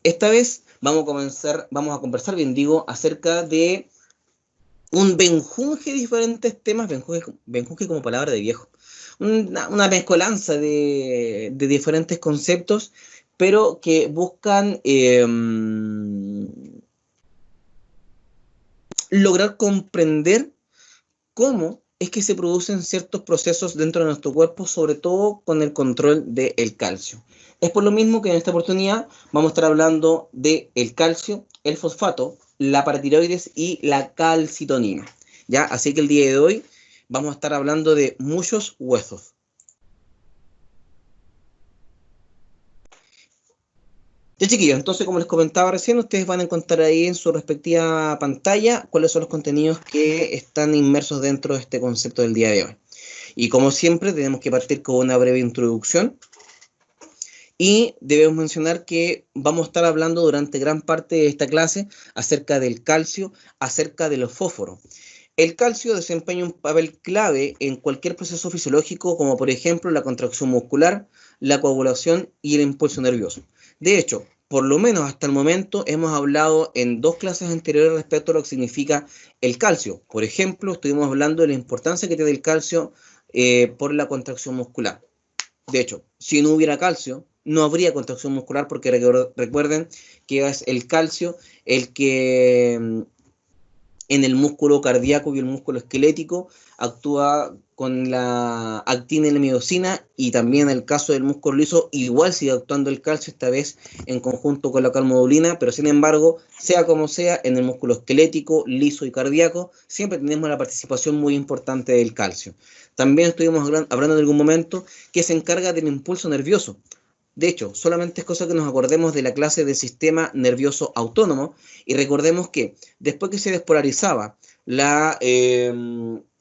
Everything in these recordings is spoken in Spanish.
Esta vez vamos a conversar, bien digo, acerca de un benjunje de diferentes temas, benjunje como palabra de viejo, una mezcolanza de diferentes conceptos, pero que buscan lograr comprender cómo es que se producen ciertos procesos dentro de nuestro cuerpo, sobre todo con el control del calcio. Es por lo mismo que en esta oportunidad vamos a estar hablando del calcio, el fosfato, la paratiroides y la calcitonina. ¿Ya? Así que el día de hoy vamos a estar hablando de muchos huesos. Ya, chiquillos, entonces como les comentaba recién, ustedes van a encontrar ahí en su respectiva pantalla cuáles son los contenidos que están inmersos dentro de este concepto del día de hoy. Y como siempre, tenemos que partir con una breve introducción. Y debemos mencionar que vamos a estar hablando durante gran parte de esta clase acerca del calcio, acerca de los fósforos. El calcio desempeña un papel clave en cualquier proceso fisiológico, como por ejemplo la contracción muscular, la coagulación y el impulso nervioso. De hecho, por lo menos hasta el momento hemos hablado en dos clases anteriores respecto a lo que significa el calcio. Por ejemplo, estuvimos hablando de la importancia que tiene el calcio por la contracción muscular. De hecho, si no hubiera calcio, no habría contracción muscular porque recuerden que es el calcio el que en el músculo cardíaco y el músculo esquelético actúa con la actina y la miosina, y también en el caso del músculo liso igual sigue actuando el calcio, esta vez en conjunto con la calmodulina, pero sin embargo, sea como sea, en el músculo esquelético, liso y cardíaco siempre tenemos la participación muy importante del calcio. También estuvimos hablando en algún momento que se encarga del impulso nervioso. De hecho, solamente es cosa que nos acordemos de la clase del sistema nervioso autónomo y recordemos que después que se despolarizaba la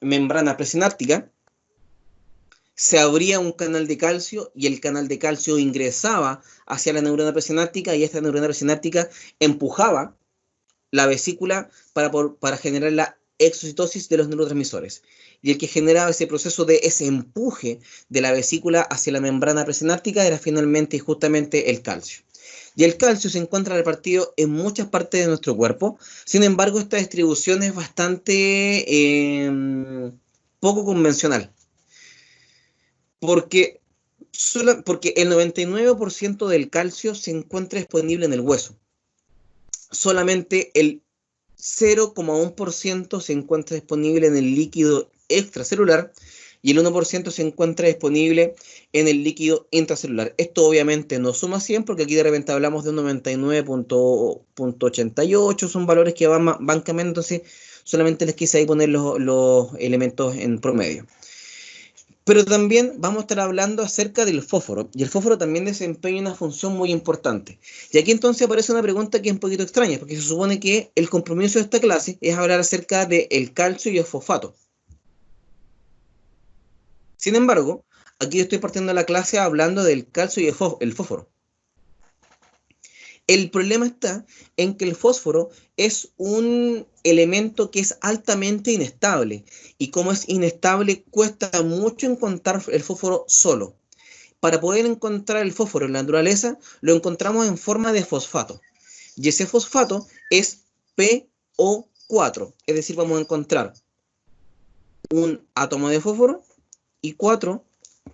membrana presináptica, se abría un canal de calcio y el canal de calcio ingresaba hacia la neurona presináptica y esta neurona presináptica empujaba la vesícula para generar la exocitosis de los neurotransmisores. Y el que generaba ese proceso de ese empuje de la vesícula hacia la membrana presináptica era finalmente y justamente el calcio. Y el calcio se encuentra repartido en muchas partes de nuestro cuerpo. Sin embargo, esta distribución es bastante poco convencional. Porque el 99% del calcio se encuentra disponible en el hueso. Solamente el 0,1% se encuentra disponible en el líquido extracelular y el 1% se encuentra disponible en el líquido intracelular. Esto obviamente no suma 100 porque aquí de repente hablamos de un 99,88, son valores que van cambiando, entonces solamente les quise ahí poner los elementos en promedio. Pero también vamos a estar hablando acerca del fósforo, y el fósforo también desempeña una función muy importante. Y aquí entonces aparece una pregunta que es un poquito extraña, porque se supone que el compromiso de esta clase es hablar acerca del calcio y el fosfato. Sin embargo, aquí estoy partiendo la clase hablando del calcio y el fósforo. El problema está en que el fósforo es un elemento que es altamente inestable, y como es inestable, cuesta mucho encontrar el fósforo solo. Para poder encontrar el fósforo en la naturaleza, lo encontramos en forma de fosfato. Y ese fosfato es PO4. Es decir, vamos a encontrar un átomo de fósforo y 4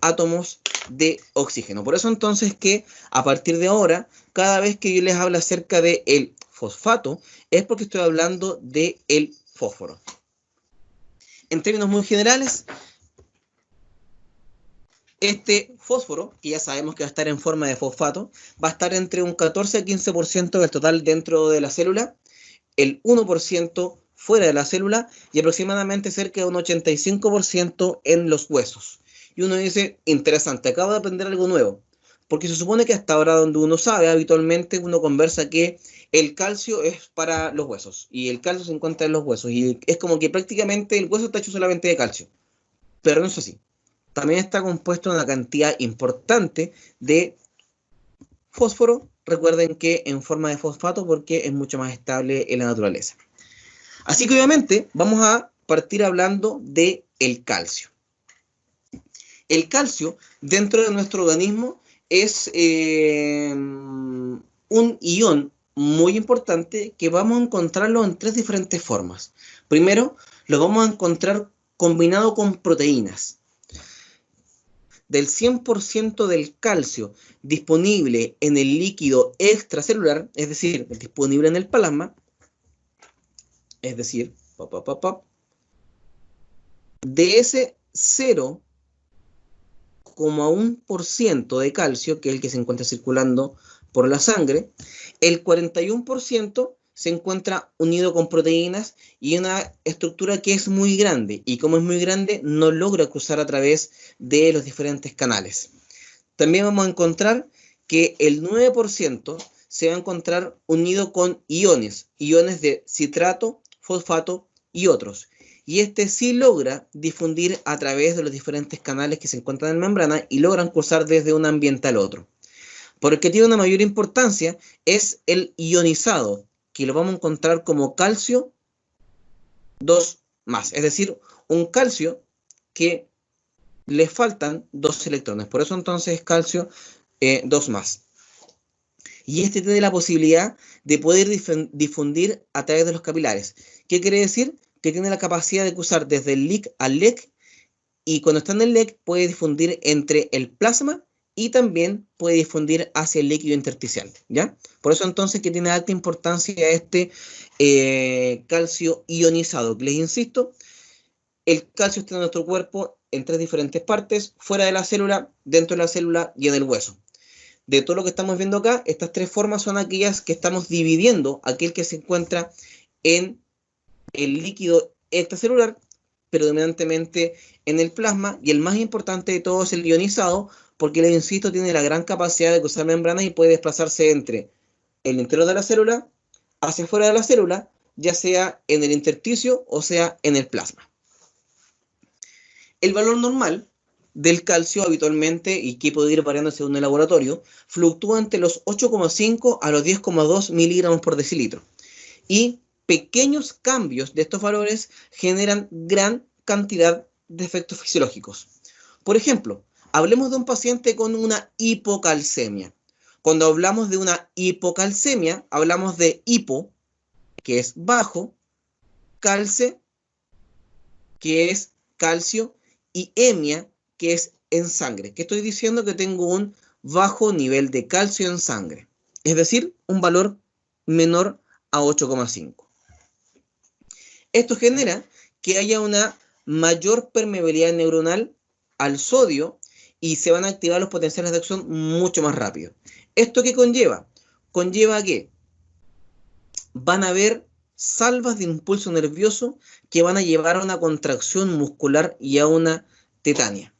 átomos de oxígeno. Por eso entonces que a partir de ahora, cada vez que yo les hablo acerca del fosfato, es porque estoy hablando del fósforo. En términos muy generales, este fósforo, que ya sabemos que va a estar en forma de fosfato, va a estar entre un 14 a 15% del total dentro de la célula, el 1% fuera de la célula y aproximadamente cerca de un 85% en los huesos. Y uno dice, interesante, acabo de aprender algo nuevo, porque se supone que hasta ahora donde uno sabe, habitualmente uno conversa que el calcio es para los huesos y el calcio se encuentra en los huesos y es como que prácticamente el hueso está hecho solamente de calcio, pero no es así. También está compuesto una cantidad importante de fósforo, recuerden que en forma de fosfato porque es mucho más estable en la naturaleza. Así que obviamente vamos a partir hablando del calcio. El calcio dentro de nuestro organismo es un ion muy importante que vamos a encontrarlo en tres diferentes formas. Primero, lo vamos a encontrar combinado con proteínas. Del 100% del calcio disponible en el líquido extracelular, es decir, disponible en el plasma, es decir, de ese 0,1% de calcio, que es el que se encuentra circulando por la sangre, el 41% se encuentra unido con proteínas y una estructura que es muy grande, y como es muy grande, no logra cruzar a través de los diferentes canales. También vamos a encontrar que el 9% se va a encontrar unido con iones de citrato, fosfato y otros. Y este sí logra difundir a través de los diferentes canales que se encuentran en la membrana y logran cruzar desde un ambiente al otro. Porque tiene una mayor importancia es el ionizado, que lo vamos a encontrar como calcio 2+, es decir, un calcio que le faltan 2 electrones, por eso entonces es calcio 2+. Y este tiene la posibilidad de poder difundir a través de los capilares. ¿Qué quiere decir? Que tiene la capacidad de cruzar desde el LIC al LEC, y cuando está en el LEC puede difundir entre el plasma y también puede difundir hacia el líquido intersticial, ¿ya? Por eso entonces que tiene alta importancia este calcio ionizado. Les insisto, el calcio está en nuestro cuerpo en 3 diferentes partes: fuera de la célula, dentro de la célula y en el hueso. De todo lo que estamos viendo acá, estas 3 formas son aquellas que estamos dividiendo, aquel que se encuentra en el líquido extracelular, predominantemente en el plasma, y el más importante de todos es el ionizado, porque les insisto, tiene la gran capacidad de cruzar membranas y puede desplazarse entre el interior de la célula hacia afuera de la célula, ya sea en el intersticio o sea en el plasma. El valor normal del calcio habitualmente, y que puede ir variando según el laboratorio, fluctúa entre los 8,5 a los 10,2 miligramos por decilitro. Y pequeños cambios de estos valores generan gran cantidad de efectos fisiológicos. Por ejemplo, hablemos de un paciente con una hipocalcemia. Cuando hablamos de una hipocalcemia, hablamos de hipo, que es bajo, calce, que es calcio, y emia, que es en sangre. ¿Qué estoy diciendo? Que tengo un bajo nivel de calcio en sangre, es decir, un valor menor a 8,5. Esto genera que haya una mayor permeabilidad neuronal al sodio y se van a activar los potenciales de acción mucho más rápido. ¿Esto qué conlleva? Conlleva que van a haber salvas de impulso nervioso que van a llevar a una contracción muscular y a una tetania.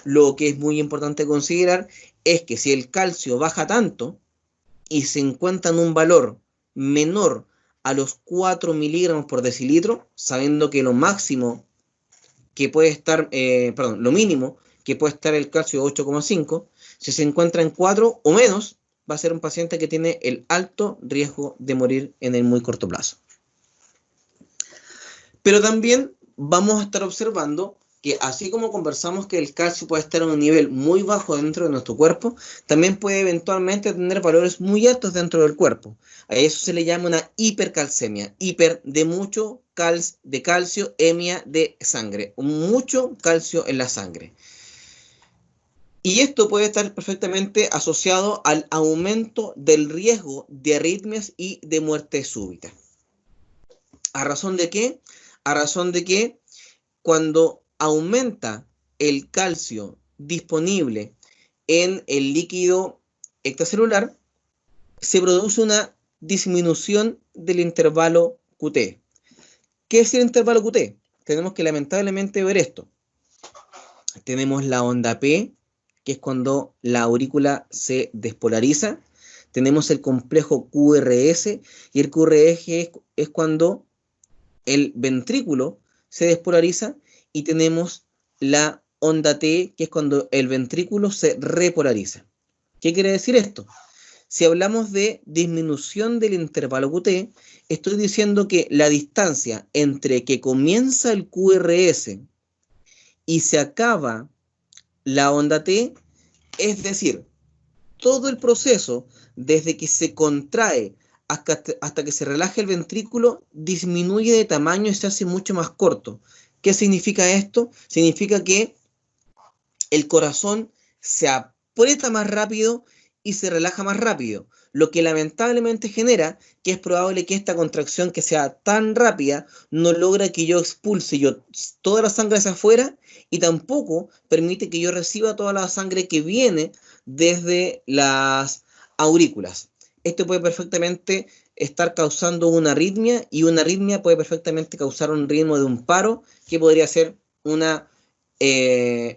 Lo que es muy importante considerar es que si el calcio baja tanto y se encuentra en un valor menor a los 4 miligramos por decilitro, sabiendo que lo máximo que puede estar, lo mínimo que puede estar el calcio 8,5, si se encuentra en 4 o menos, va a ser un paciente que tiene el alto riesgo de morir en el muy corto plazo. Pero también vamos a estar observando que así como conversamos que el calcio puede estar en un nivel muy bajo dentro de nuestro cuerpo, también puede eventualmente tener valores muy altos dentro del cuerpo. A eso se le llama una hipercalcemia. Hiper de mucho de calcio, emia de sangre. Mucho calcio en la sangre. Y esto puede estar perfectamente asociado al aumento del riesgo de arritmias y de muerte súbita. ¿A razón de qué? A razón de que cuando aumenta el calcio disponible en el líquido extracelular, se produce una disminución del intervalo QT. ¿Qué es el intervalo QT? Tenemos que lamentablemente ver esto. Tenemos la onda P, que es cuando la aurícula se despolariza. Tenemos el complejo QRS, y el QRS es cuando el ventrículo se despolariza, y tenemos la onda T, que es cuando el ventrículo se repolariza. ¿Qué quiere decir esto? Si hablamos de disminución del intervalo QT, estoy diciendo que la distancia entre que comienza el QRS y se acaba la onda T, es decir, todo el proceso, desde que se contrae hasta que se relaja el ventrículo, disminuye de tamaño y se hace mucho más corto. ¿Qué significa esto? Significa que el corazón se aprieta más rápido y se relaja más rápido, lo que lamentablemente genera que es probable que esta contracción, que sea tan rápida, no logra que yo expulse toda la sangre hacia afuera, y tampoco permite que yo reciba toda la sangre que viene desde las aurículas. Esto puede perfectamente estar causando una arritmia, y una arritmia puede perfectamente causar un ritmo de un paro, que podría ser una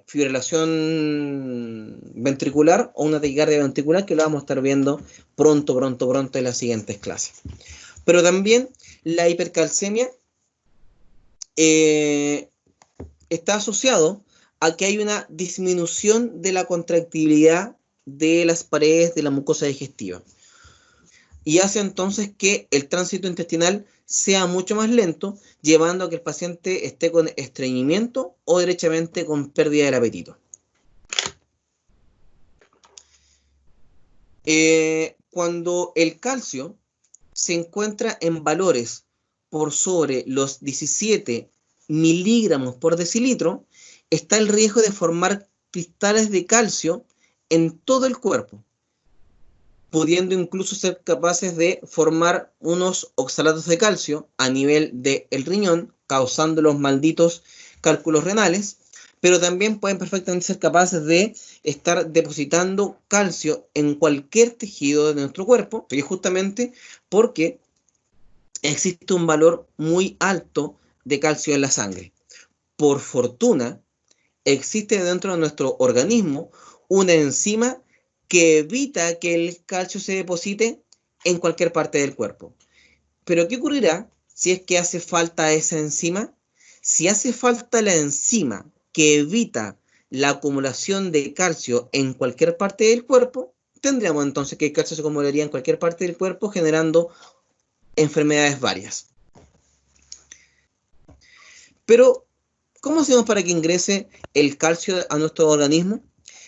fibrilación ventricular o una taquicardia ventricular, que lo vamos a estar viendo pronto en las siguientes clases. Pero también la hipercalcemia está asociado a que hay una disminución de la contractibilidad de las paredes de la mucosa digestiva, y hace entonces que el tránsito intestinal sea mucho más lento, llevando a que el paciente esté con estreñimiento o derechamente con pérdida del apetito. Cuando el calcio se encuentra en valores por sobre los 17 miligramos por decilitro, está el riesgo de formar cristales de calcio en todo el cuerpo, pudiendo incluso ser capaces de formar unos oxalatos de calcio a nivel del riñón, causando los malditos cálculos renales, pero también pueden perfectamente ser capaces de estar depositando calcio en cualquier tejido de nuestro cuerpo, y justamente porque existe un valor muy alto de calcio en la sangre. Por fortuna, existe dentro de nuestro organismo una enzima que evita que el calcio se deposite en cualquier parte del cuerpo. Pero ¿qué ocurrirá si es que hace falta esa enzima? Si hace falta la enzima que evita la acumulación de calcio en cualquier parte del cuerpo, tendríamos entonces que el calcio se acumularía en cualquier parte del cuerpo, generando enfermedades varias. Pero, ¿cómo hacemos para que ingrese el calcio a nuestro organismo?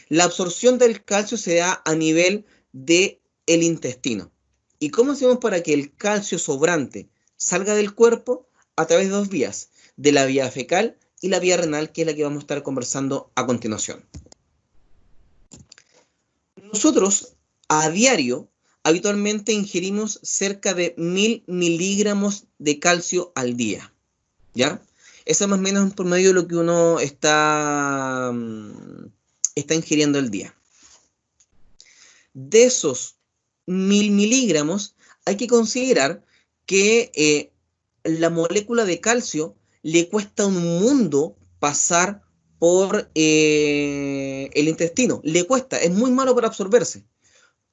La absorción del calcio se da a nivel del intestino. ¿Y cómo hacemos para que el calcio sobrante salga del cuerpo? A través de dos vías, de la vía fecal y la vía renal, que es la que vamos a estar conversando a continuación. Nosotros, a diario, habitualmente ingerimos cerca de 1000 miligramos de calcio al día, ¿ya? Eso es más o menos un promedio de lo que uno está ingiriendo al día. De esos 1000 miligramos, hay que considerar que la molécula de calcio le cuesta un mundo pasar por el intestino. Le cuesta, es muy malo para absorberse.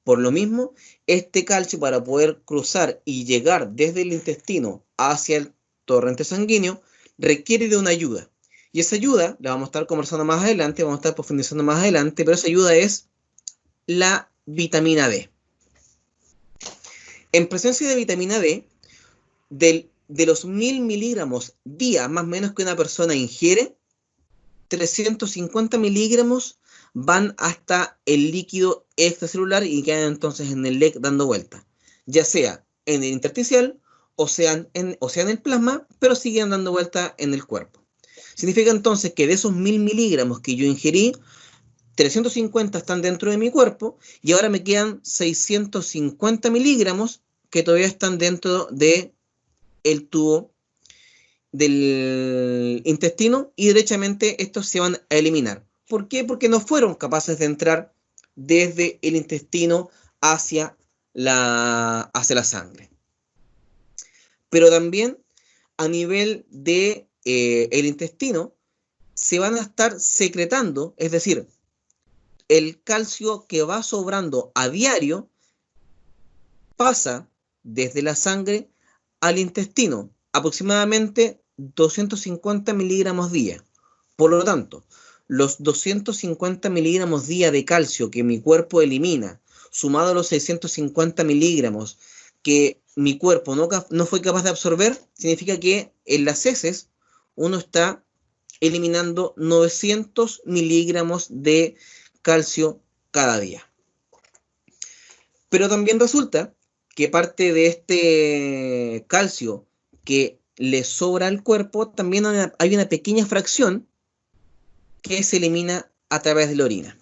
Por lo mismo, este calcio, para poder cruzar y llegar desde el intestino hacia el torrente sanguíneo, requiere de una ayuda. Y esa ayuda la vamos a estar conversando más adelante, vamos a estar profundizando más adelante, pero esa ayuda es la vitamina D. En presencia de vitamina D, de los 1000 miligramos día, más o menos, que una persona ingiere, 350 miligramos van hasta el líquido extracelular y quedan entonces en el LEC dando vuelta, ya sea en el intersticial o sea en el plasma, pero siguen dando vuelta en el cuerpo. Significa entonces que de esos 1000 miligramos que yo ingerí, 350 están dentro de mi cuerpo, y ahora me quedan 650 miligramos que todavía están dentro del tubo del intestino, y derechamente estos se van a eliminar. ¿Por qué? Porque no fueron capaces de entrar desde el intestino hacia la sangre. Pero también a nivel de el intestino se van a estar secretando, es decir, el calcio que va sobrando a diario pasa desde la sangre al intestino, aproximadamente 250 miligramos día. Por lo tanto, los 250 miligramos día de calcio que mi cuerpo elimina, sumado a los 650 miligramos que mi cuerpo no fue capaz de absorber, significa que en las heces uno está eliminando 900 miligramos de calcio cada día. Pero también resulta que parte de este calcio que le sobra al cuerpo, también hay una pequeña fracción que se elimina a través de la orina.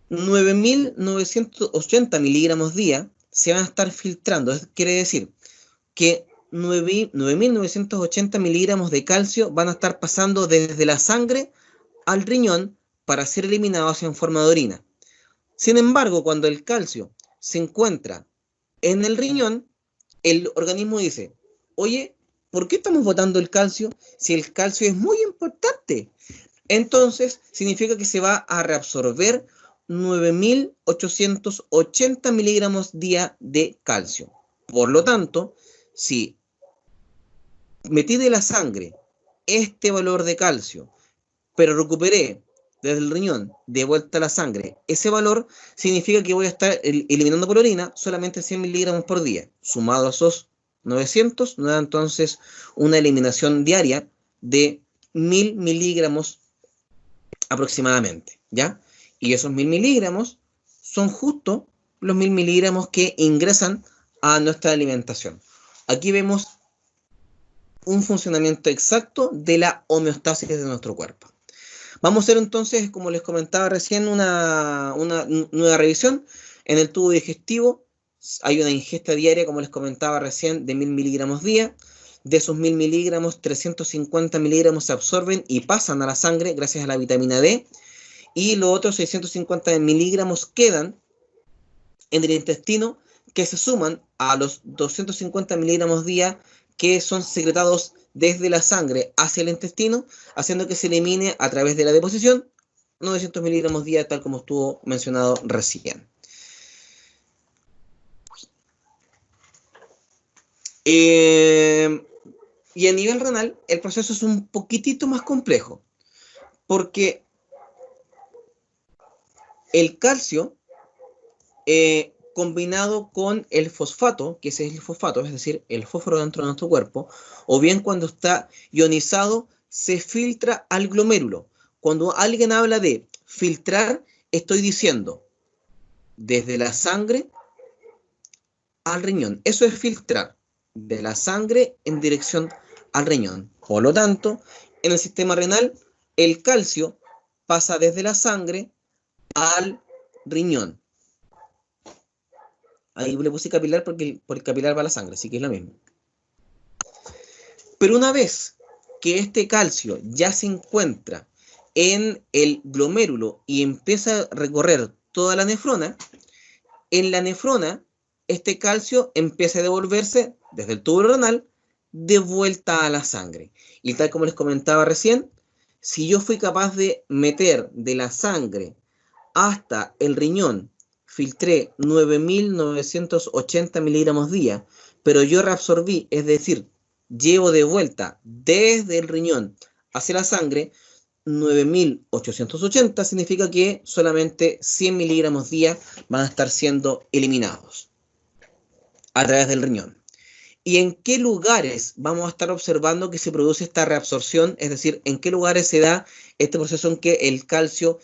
9.980 miligramos día se van a estar filtrando. Quiere decir que 9.980 miligramos de calcio van a estar pasando desde la sangre al riñón para ser eliminados en forma de orina. Sin embargo, cuando el calcio se encuentra en el riñón, el organismo dice, oye, ¿por qué estamos botando el calcio si el calcio es muy importante? Entonces, significa que se va a reabsorber 9.880 miligramos día de calcio. Por lo tanto, si metí de la sangre este valor de calcio, pero recuperé desde el riñón de vuelta a la sangre ese valor, significa que voy a estar eliminando por orina solamente 100 miligramos por día. Sumado a esos 900, nos da entonces una eliminación diaria de 1.000 miligramos aproximadamente, ¿ya? Y esos 1.000 miligramos son justo los 1.000 miligramos que ingresan a nuestra alimentación. Aquí vemos un funcionamiento exacto de la homeostasis de nuestro cuerpo. Vamos a hacer entonces, como les comentaba recién, una nueva revisión. En el tubo digestivo hay una ingesta diaria, como les comentaba recién, de 1.000 miligramos día. De esos 1.000 miligramos, 350 miligramos se absorben y pasan a la sangre gracias a la vitamina D. Y los otros 650 miligramos quedan en el intestino, que se suman a los 250 miligramos día que son secretados desde la sangre hacia el intestino, haciendo que se elimine a través de la deposición 900 miligramos día, tal como estuvo mencionado recién. Y a nivel renal, el proceso es un poquitito más complejo, porque el calcio, combinado con el fosfato, que ese es el fosfato, es decir, el fósforo dentro de nuestro cuerpo, o bien cuando está ionizado, se filtra al glomérulo. Cuando alguien habla de filtrar, estoy diciendo desde la sangre al riñón. Eso es filtrar, de la sangre en dirección al riñón. Por lo tanto, en el sistema renal, el calcio pasa desde la sangre al riñón. Ahí le puse capilar porque por el capilar va la sangre, así que es lo mismo. Pero una vez que este calcio ya se encuentra en el glomérulo y empieza a recorrer toda la nefrona, en la nefrona este calcio empieza a devolverse desde el tubo renal de vuelta a la sangre. Y tal como les comentaba recién, si yo fui capaz de meter de la sangre hasta el riñón, filtré 9.980 miligramos día, pero yo reabsorbí, es decir, llevo de vuelta desde el riñón hacia la sangre 9.880, significa que solamente 100 miligramos día van a estar siendo eliminados a través del riñón. ¿Y en qué lugares vamos a estar observando que se produce esta reabsorción? Es decir, ¿en qué lugares se da este proceso en que el calcio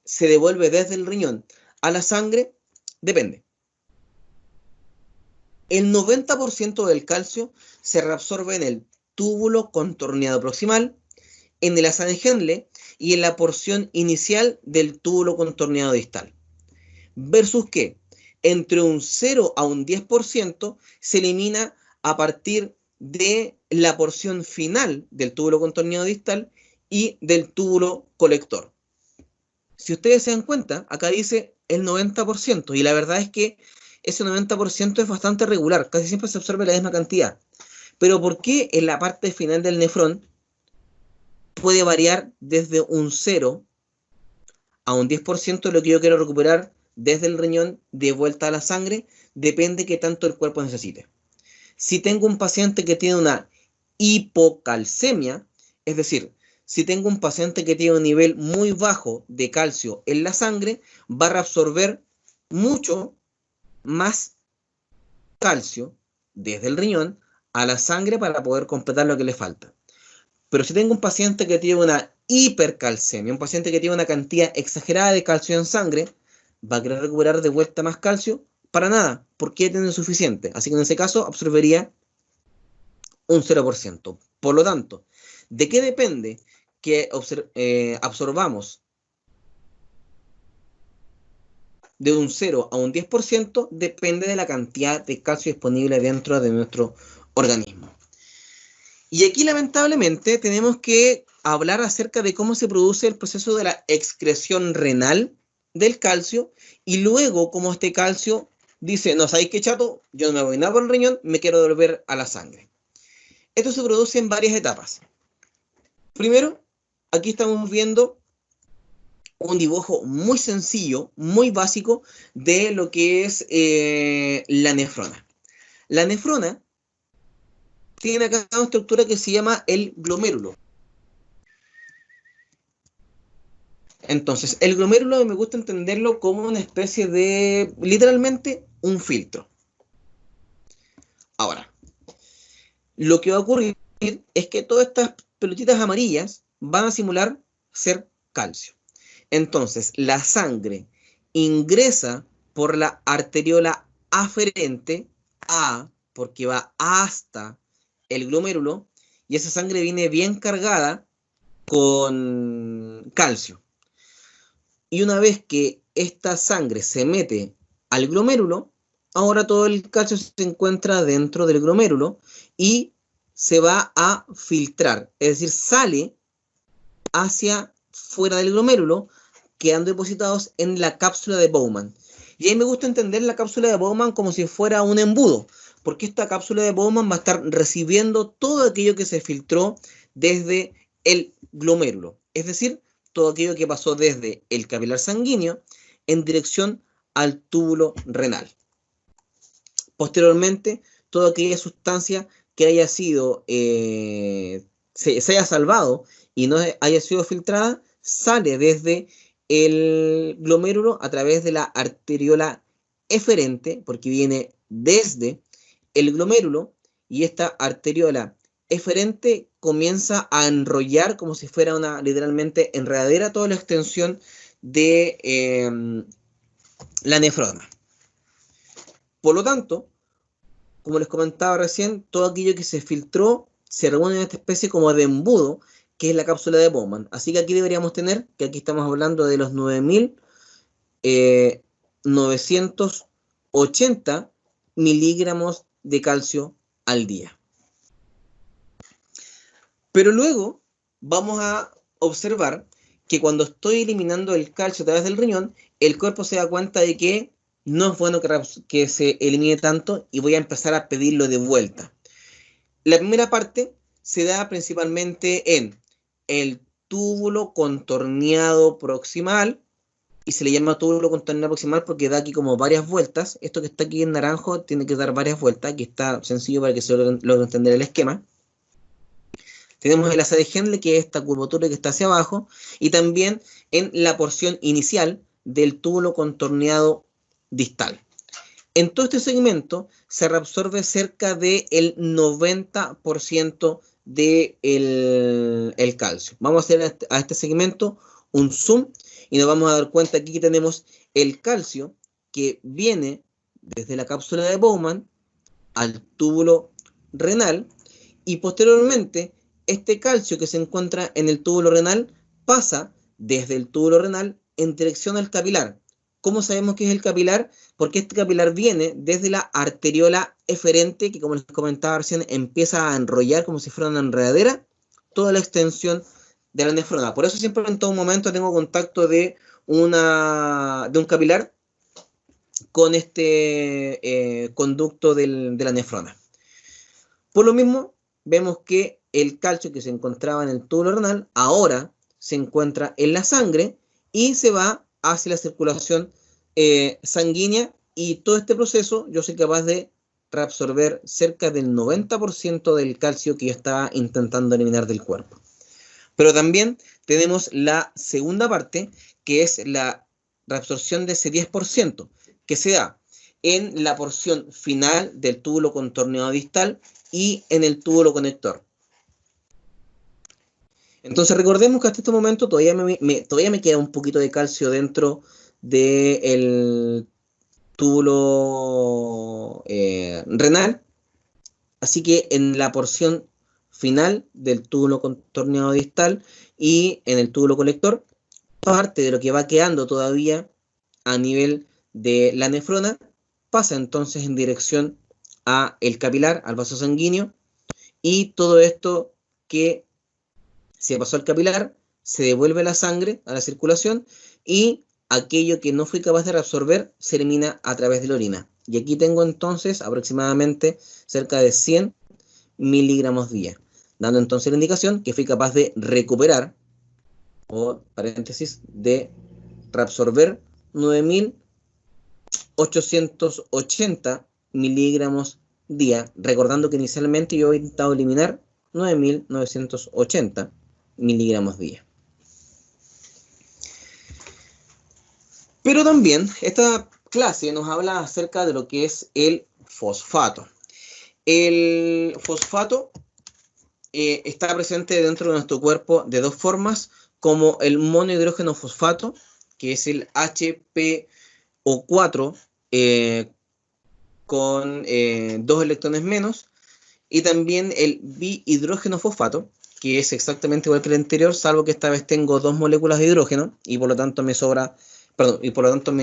se devuelve desde el riñón a la sangre? Depende. El 90% del calcio se reabsorbe en el túbulo contorneado proximal, en el asa de Henle y en la porción inicial del túbulo contorneado distal. Versus que entre un 0 a un 10% se elimina a partir de la porción final del túbulo contorneado distal y del túbulo colector. Si ustedes se dan cuenta, acá dice el 90%, y la verdad es que ese 90% es bastante regular, casi siempre se absorbe la misma cantidad. Pero ¿por qué en la parte final del nefrón puede variar desde un 0 a un 10% de lo que yo quiero recuperar desde el riñón de vuelta a la sangre? Depende de qué tanto el cuerpo necesite. Si tengo un paciente que tiene una hipocalcemia, es decir, si tengo un paciente que tiene un nivel muy bajo de calcio en la sangre, va a reabsorber mucho más calcio desde el riñón a la sangre para poder completar lo que le falta. Pero si tengo un paciente que tiene una hipercalcemia, un paciente que tiene una cantidad exagerada de calcio en sangre, ¿Va a querer recuperar de vuelta más calcio? Para nada, porque ya tiene suficiente. Así que en ese caso absorbería un 0%. Por lo tanto, ¿de qué depende que absorbamos de un 0 a un 10%? Depende de la cantidad de calcio disponible dentro de nuestro organismo. Y aquí lamentablemente tenemos que hablar acerca de cómo se produce el proceso de la excreción renal del calcio y luego cómo este calcio dice, no, ¿sabéis qué, chato? Yo no me voy nada por el riñón, me quiero devolver a la sangre. Esto se produce en varias etapas. Primero, aquí estamos viendo un dibujo muy sencillo, muy básico de lo que es la nefrona. La nefrona tiene acá una estructura que se llama el glomérulo. Entonces, el glomérulo me gusta entenderlo como una especie de, literalmente, un filtro. Ahora, lo que va a ocurrir es que todas estas pelotitas amarillas van a simular ser calcio. Entonces, la sangre ingresa por la arteriola aferente A, porque va hasta el glomérulo, y esa sangre viene bien cargada con calcio. Y una vez que esta sangre se mete al glomérulo, ahora todo el calcio se encuentra dentro del glomérulo y se va a filtrar, es decir, sale hacia fuera del glomérulo, quedando depositados en la cápsula de Bowman. Y ahí me gusta entender la cápsula de Bowman como si fuera un embudo, porque esta cápsula de Bowman va a estar recibiendo todo aquello que se filtró desde el glomérulo, es decir, todo aquello que pasó desde el capilar sanguíneo en dirección al túbulo renal. Posteriormente, toda aquella sustancia que haya sido, se haya salvado y no haya sido filtrada, sale desde el glomérulo a través de la arteriola eferente, porque viene desde el glomérulo, y esta arteriola eferente comienza a enrollar como si fuera una, literalmente, enredadera toda la extensión de la nefrona. Por lo tanto, como les comentaba recién, todo aquello que se filtró se reúne en esta especie como de embudo, que es la cápsula de Bowman. Así que aquí deberíamos tener, que aquí estamos hablando de los 9.980 miligramos de calcio al día. Pero luego vamos a observar que cuando estoy eliminando el calcio a través del riñón, el cuerpo se da cuenta de que no es bueno que se elimine tanto y voy a empezar a pedirlo de vuelta. La primera parte se da principalmente en el túbulo contorneado proximal, y se le llama túbulo contorneado proximal porque da aquí como varias vueltas. Esto que está aquí en naranjo tiene que dar varias vueltas. Aquí está sencillo para que se logre entender el esquema. Tenemos el asa de Henle, que es esta curvatura que está hacia abajo, y también en la porción inicial del túbulo contorneado distal. En todo este segmento se reabsorbe cerca del 90% del calcio. Vamos a hacer a este segmento un zoom y nos vamos a dar cuenta aquí que tenemos el calcio que viene desde la cápsula de Bowman al túbulo renal, y posteriormente este calcio que se encuentra en el túbulo renal pasa desde el túbulo renal en dirección al capilar. ¿Cómo sabemos que es el capilar? Porque este capilar viene desde la arteriola eferente, que como les comentaba recién, empieza a enrollar como si fuera una enredadera toda la extensión de la nefrona. Por eso siempre en todo momento tengo contacto de un capilar con este conducto de la nefrona. Por lo mismo, vemos que el calcio que se encontraba en el túbulo renal ahora se encuentra en la sangre y se va hacia la circulación sanguínea, y todo este proceso yo soy capaz de reabsorber cerca del 90% del calcio que yo estaba intentando eliminar del cuerpo. Pero también tenemos la segunda parte, que es la reabsorción de ese 10%, que se da en la porción final del túbulo contorneado distal y en el túbulo conector. Entonces recordemos que hasta este momento todavía me queda un poquito de calcio dentro del túbulo renal. Así que en la porción final del túbulo contorneado distal y en el túbulo colector, parte de lo que va quedando todavía a nivel de la nefrona pasa entonces en dirección a el capilar, al vaso sanguíneo, y todo esto que se pasó al capilar se devuelve la sangre a la circulación y aquello que no fui capaz de reabsorber se elimina a través de la orina. Y aquí tengo entonces aproximadamente cerca de 100 miligramos día, dando entonces la indicación que fui capaz de recuperar, o paréntesis, de reabsorber 9.880 miligramos día, recordando que inicialmente yo he intentado eliminar 9.980 miligramos día. Pero también esta clase nos habla acerca de lo que es el fosfato. El fosfato está presente dentro de nuestro cuerpo de dos formas, como el monohidrógeno fosfato, que es el HPO4 con 2 electrones menos, y también el bihidrógeno fosfato, que es exactamente igual que el anterior, salvo que esta vez tengo 2 moléculas de hidrógeno y por lo tanto me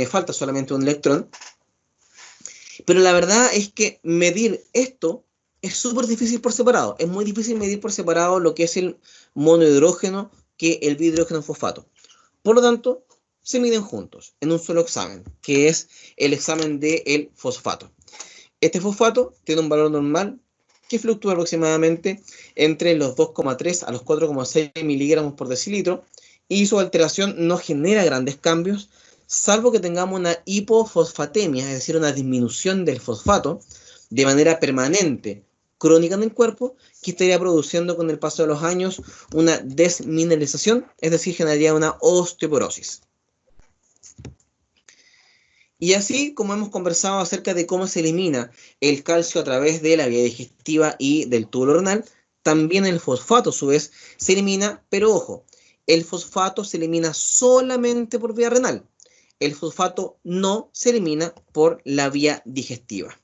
falta solamente un electrón. Pero la verdad es que medir esto es súper difícil por separado. Es muy difícil medir por separado lo que es el monohidrógeno que el bihidrógeno fosfato. Por lo tanto, se miden juntos en un solo examen, que es el examen del fosfato. Este fosfato tiene un valor normal que fluctúa aproximadamente entre los 2,3 a los 4,6 miligramos por decilitro, y su alteración no genera grandes cambios, salvo que tengamos una hipofosfatemia, es decir, una disminución del fosfato de manera permanente, crónica en el cuerpo, que estaría produciendo con el paso de los años una desmineralización, es decir, generaría una osteoporosis. Y así como hemos conversado acerca de cómo se elimina el calcio a través de la vía digestiva y del túbulo renal, también el fosfato a su vez se elimina, pero ojo, el fosfato se elimina solamente por vía renal. El fosfato no se elimina por la vía digestiva.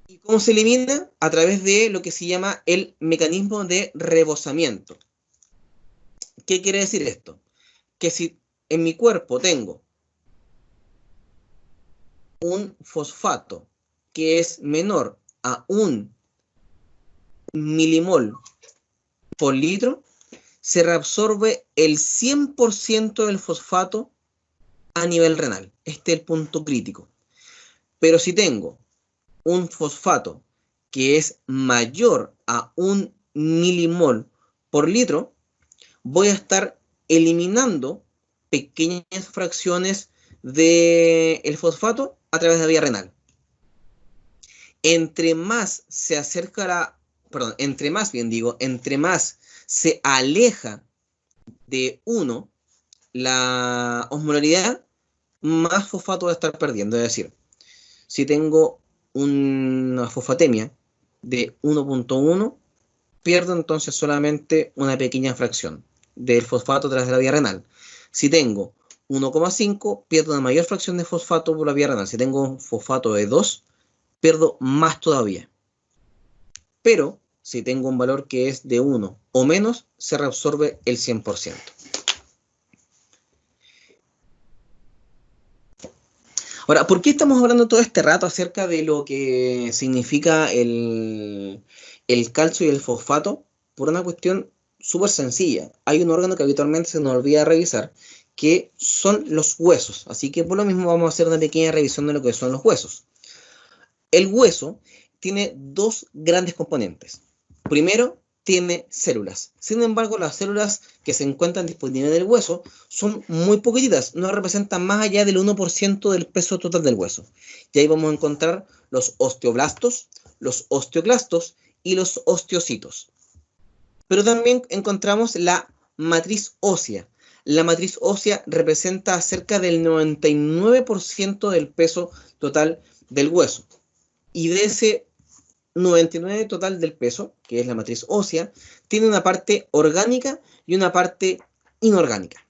¿Y cómo se elimina? A través de lo que se llama el mecanismo de rebosamiento. ¿Qué quiere decir esto? Que si en mi cuerpo tengo un fosfato que es menor a 1 milimol por litro, se reabsorbe el 100% del fosfato a nivel renal. Este es el punto crítico. Pero si tengo un fosfato que es mayor a 1 milimol por litro, voy a estar eliminando pequeñas fracciones del fosfato a través de la vía renal. Entre más se acerca entre más se aleja de 1 la osmolaridad, más fosfato va a estar perdiendo. Es decir, si tengo una fosfatemia de 1.1, pierdo entonces solamente una pequeña fracción del fosfato a través de la vía renal. Si tengo 1,5, pierdo una mayor fracción de fosfato por la vía renal. Si tengo un fosfato de 2, pierdo más todavía. Pero si tengo un valor que es de 1 o menos, se reabsorbe el 100%. Ahora, ¿por qué estamos hablando todo este rato acerca de lo que significa el calcio y el fosfato? Por una cuestión súper sencilla. Hay un órgano que habitualmente se nos olvida revisar, que son los huesos. Así que por lo mismo vamos a hacer una pequeña revisión de lo que son los huesos. El hueso tiene dos grandes componentes. Primero, tiene células. Sin embargo, las células que se encuentran disponibles en el hueso son muy poquititas, no representan más allá del 1% del peso total del hueso. Y ahí vamos a encontrar los osteoblastos, los osteoclastos y los osteocitos. Pero también encontramos la matriz ósea. La matriz ósea representa cerca del 99% del peso total del hueso. Y de ese 99% total del peso, que es la matriz ósea, tiene una parte orgánica y una parte inorgánica.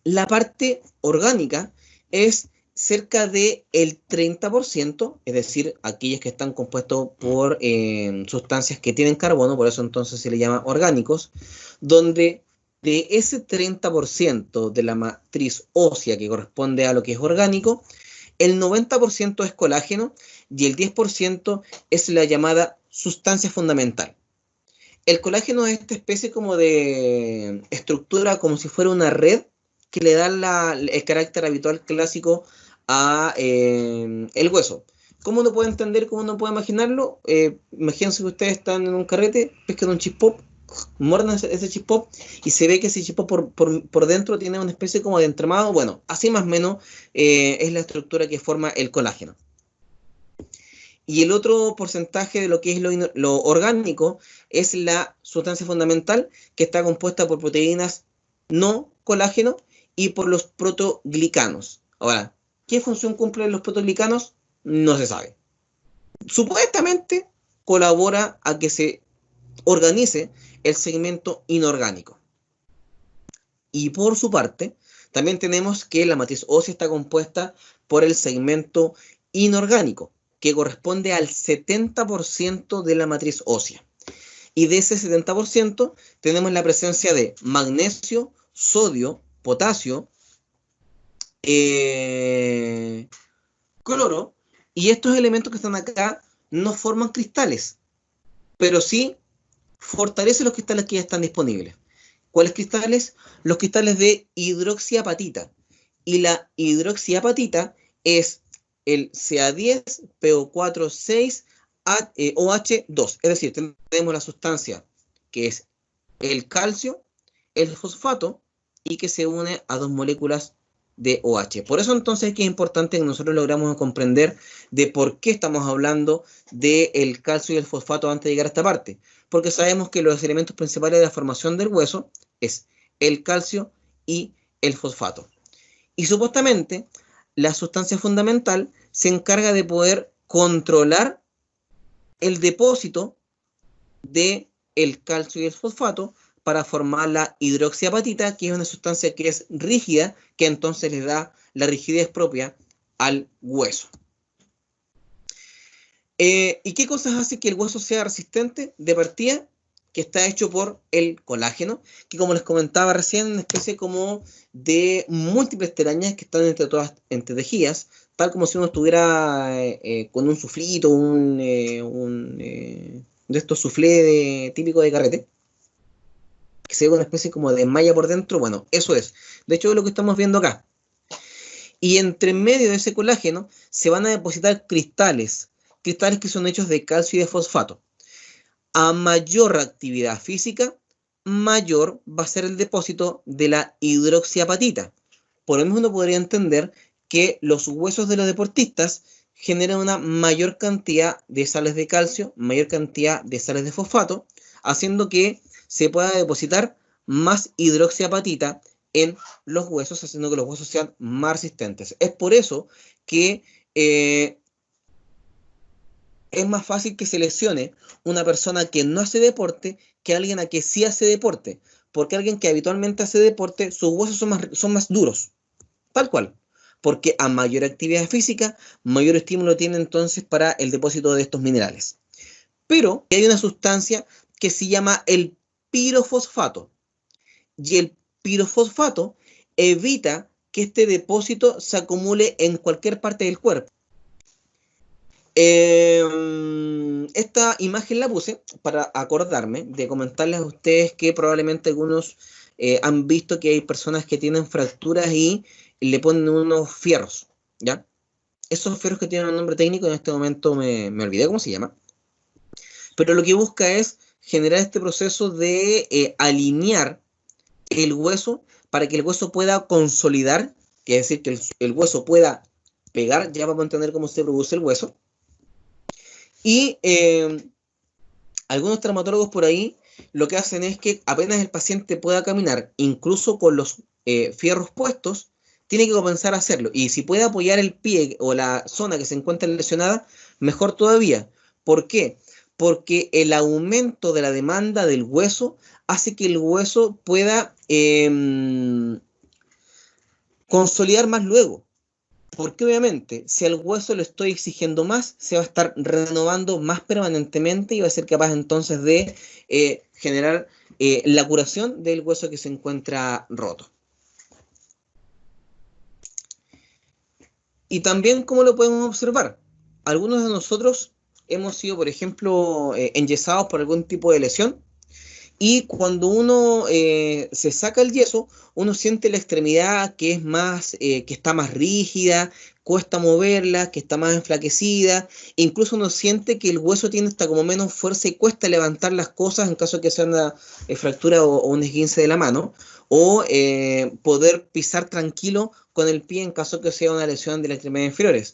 La parte orgánica es cerca del 30%, es decir, aquellas que están compuestas por sustancias que tienen carbono, por eso entonces se le llama orgánicos, donde de ese 30% de la matriz ósea que corresponde a lo que es orgánico, el 90% es colágeno y el 10% es la llamada sustancia fundamental. El colágeno es esta especie como de estructura, como si fuera una red, que le da el carácter habitual clásico a el hueso. ¿Cómo uno puede entender, cómo uno puede imaginarlo? Imagínense que ustedes están en un carrete, pescan un chip-pop, muerden ese chip-pop y se ve que ese chip-pop por dentro tiene una especie como de entramado. Bueno, así más o menos es la estructura que forma el colágeno. Y el otro porcentaje de lo que es lo orgánico es la sustancia fundamental, que está compuesta por proteínas no colágeno y por los protoglicanos. Ahora, ¿qué función cumplen los protoglicanos? No se sabe. Supuestamente colabora a que se organice el segmento inorgánico. Y por su parte, también tenemos que la matriz ósea está compuesta por el segmento inorgánico, que corresponde al 70% de la matriz ósea. Y de ese 70% tenemos la presencia de magnesio, sodio, potasio, cloro, y estos elementos que están acá no forman cristales, pero sí fortalecen los cristales que ya están disponibles. ¿Cuáles cristales? Los cristales de hidroxiapatita. Y la hidroxiapatita es el Ca10, PO4, 6, OH2. Es decir, tenemos la sustancia que es el calcio, el fosfato, y que se une a dos moléculas de OH. Por eso entonces es que es importante que nosotros logramos comprender de por qué estamos hablando del calcio y el fosfato antes de llegar a esta parte. Porque sabemos que los elementos principales de la formación del hueso es el calcio y el fosfato. Y supuestamente la sustancia fundamental se encarga de poder controlar el depósito del calcio y el fosfato para formar la hidroxiapatita, que es una sustancia que es rígida, que entonces le da la rigidez propia al hueso. ¿Y qué cosas hace que el hueso sea resistente? De partida, que está hecho por el colágeno, que como les comentaba recién, es una especie como de múltiples telarañas que están entretejidas, tal como si uno estuviera con un suflito, de estos suflés típicos de carrete, que se ve una especie como de malla por dentro. Bueno, eso es. De hecho, es lo que estamos viendo acá. Y entre medio de ese colágeno se van a depositar cristales que son hechos de calcio y de fosfato. A mayor actividad física, mayor va a ser el depósito de la hidroxiapatita. Por lo mismo uno podría entender que los huesos de los deportistas generan una mayor cantidad de sales de calcio, mayor cantidad de sales de fosfato, haciendo que se pueda depositar más hidroxiapatita en los huesos, haciendo que los huesos sean más resistentes. Es por eso que es más fácil que se lesione una persona que no hace deporte que alguien a que sí hace deporte, porque alguien que habitualmente hace deporte, sus huesos son más duros, tal cual, porque a mayor actividad física, mayor estímulo tiene entonces para el depósito de estos minerales. Pero hay una sustancia que se llama el pirofosfato, y el pirofosfato evita que este depósito se acumule en cualquier parte del cuerpo. Esta imagen la puse para acordarme de comentarles a ustedes que probablemente algunos han visto que hay personas que tienen fracturas y le ponen unos fierros, ¿ya? Esos fierros que tienen un nombre técnico, en este momento me olvidé cómo se llama, pero lo que busca es generar este proceso de alinear el hueso para que el hueso pueda consolidar, que es decir, que el hueso pueda pegar, ya vamos a entender cómo se produce el hueso. Y algunos traumatólogos por ahí lo que hacen es que apenas el paciente pueda caminar, incluso con los fierros puestos, tiene que comenzar a hacerlo. Y si puede apoyar el pie o la zona que se encuentra lesionada, mejor todavía. ¿Por qué? Porque el aumento de la demanda del hueso hace que el hueso pueda consolidar más luego. Porque obviamente, si al hueso le estoy exigiendo más, se va a estar renovando más permanentemente y va a ser capaz entonces de generar la curación del hueso que se encuentra roto. Y también, ¿cómo lo podemos observar? Algunos de nosotros hemos sido, por ejemplo, enyesados por algún tipo de lesión. Y cuando uno se saca el yeso, uno siente la extremidad que es más, que está más rígida, cuesta moverla, que está más enflaquecida. Incluso uno siente que el hueso tiene hasta como menos fuerza y cuesta levantar las cosas en caso de que sea una fractura o un esguince de la mano. O poder pisar tranquilo con el pie en caso de que sea una lesión de las extremidades inferiores.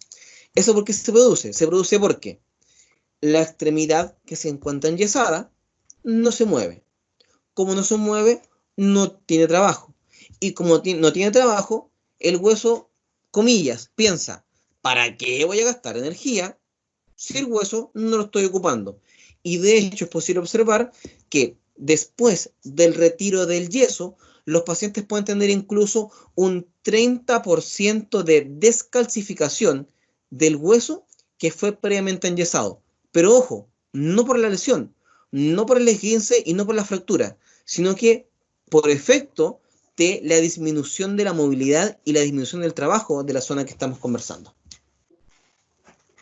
¿Eso por qué se produce? Se produce porque la extremidad que se encuentra enyesada no se mueve. Como no se mueve, no tiene trabajo. Y como no tiene trabajo, el hueso, comillas, piensa, ¿para qué voy a gastar energía si el hueso no lo estoy ocupando? Y de hecho es posible observar que después del retiro del yeso, los pacientes pueden tener incluso un 30% de descalcificación del hueso que fue previamente enyesado. Pero ojo, no por la lesión, no por el esguince y no por la fractura, sino que por efecto de la disminución de la movilidad y la disminución del trabajo de la zona que estamos conversando.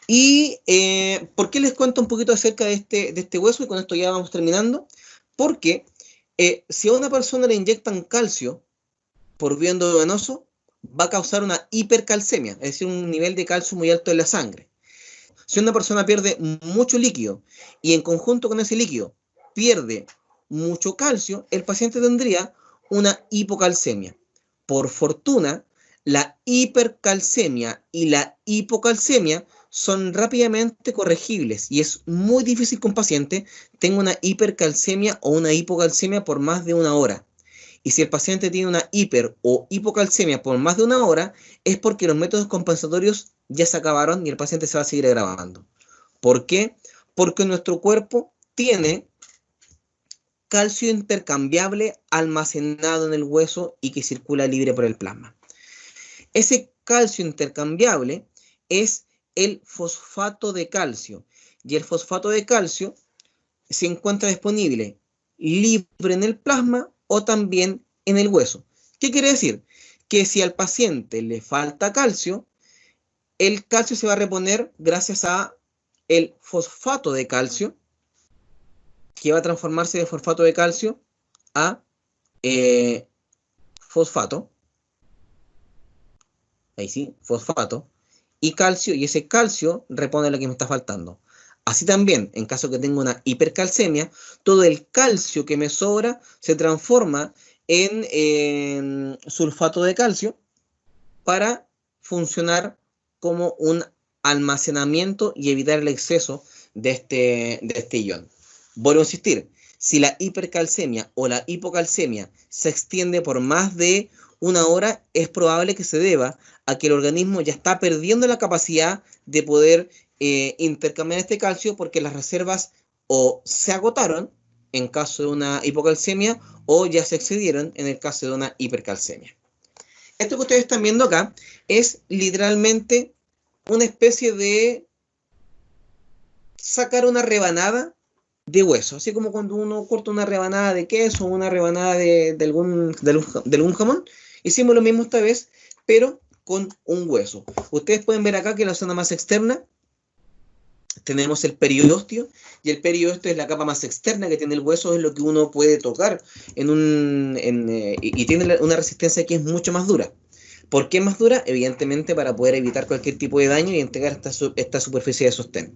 ¿Y por qué les cuento un poquito acerca de este hueso? Y con esto ya vamos terminando. Porque si a una persona le inyectan calcio por vía endovenoso, va a causar una hipercalcemia, es decir, un nivel de calcio muy alto en la sangre. Si una persona pierde mucho líquido y en conjunto con ese líquido pierde mucho calcio, el paciente tendría una hipocalcemia. Por fortuna, la hipercalcemia y la hipocalcemia son rápidamente corregibles y es muy difícil que un paciente tenga una hipercalcemia o una hipocalcemia por más de una hora. Y si el paciente tiene una hiper o hipocalcemia por más de una hora, es porque los métodos compensatorios ya se acabaron y el paciente se va a seguir agravando. ¿Por qué? Porque nuestro cuerpo tiene calcio intercambiable almacenado en el hueso y que circula libre por el plasma. Ese calcio intercambiable es el fosfato de calcio, y el fosfato de calcio se encuentra disponible libre en el plasma o también en el hueso. ¿Qué quiere decir? Que si al paciente le falta calcio, el calcio se va a reponer gracias a el fosfato de calcio, que va a transformarse de fosfato de calcio a fosfato. Ahí sí, fosfato. Y calcio, y ese calcio repone lo que me está faltando. Así también, en caso que tenga una hipercalcemia, todo el calcio que me sobra se transforma en sulfato de calcio para funcionar como un almacenamiento y evitar el exceso de este ion. Vuelvo a insistir, si la hipercalcemia o la hipocalcemia se extiende por más de una hora, es probable que se deba a que el organismo ya está perdiendo la capacidad de poder intercambiar este calcio porque las reservas o se agotaron en caso de una hipocalcemia o ya se excedieron en el caso de una hipercalcemia. Esto que ustedes están viendo acá es literalmente una especie de sacar una rebanada de hueso, así como cuando uno corta una rebanada de queso o una rebanada de algún jamón. Hicimos lo mismo esta vez, pero con un hueso. Ustedes pueden ver acá que en la zona más externa tenemos el periósteo, y el periósteo es la capa más externa que tiene el hueso, es lo que uno puede tocar y tiene una resistencia que es mucho más dura. ¿Por qué es más dura? Evidentemente para poder evitar cualquier tipo de daño y entregar esta superficie de sostén.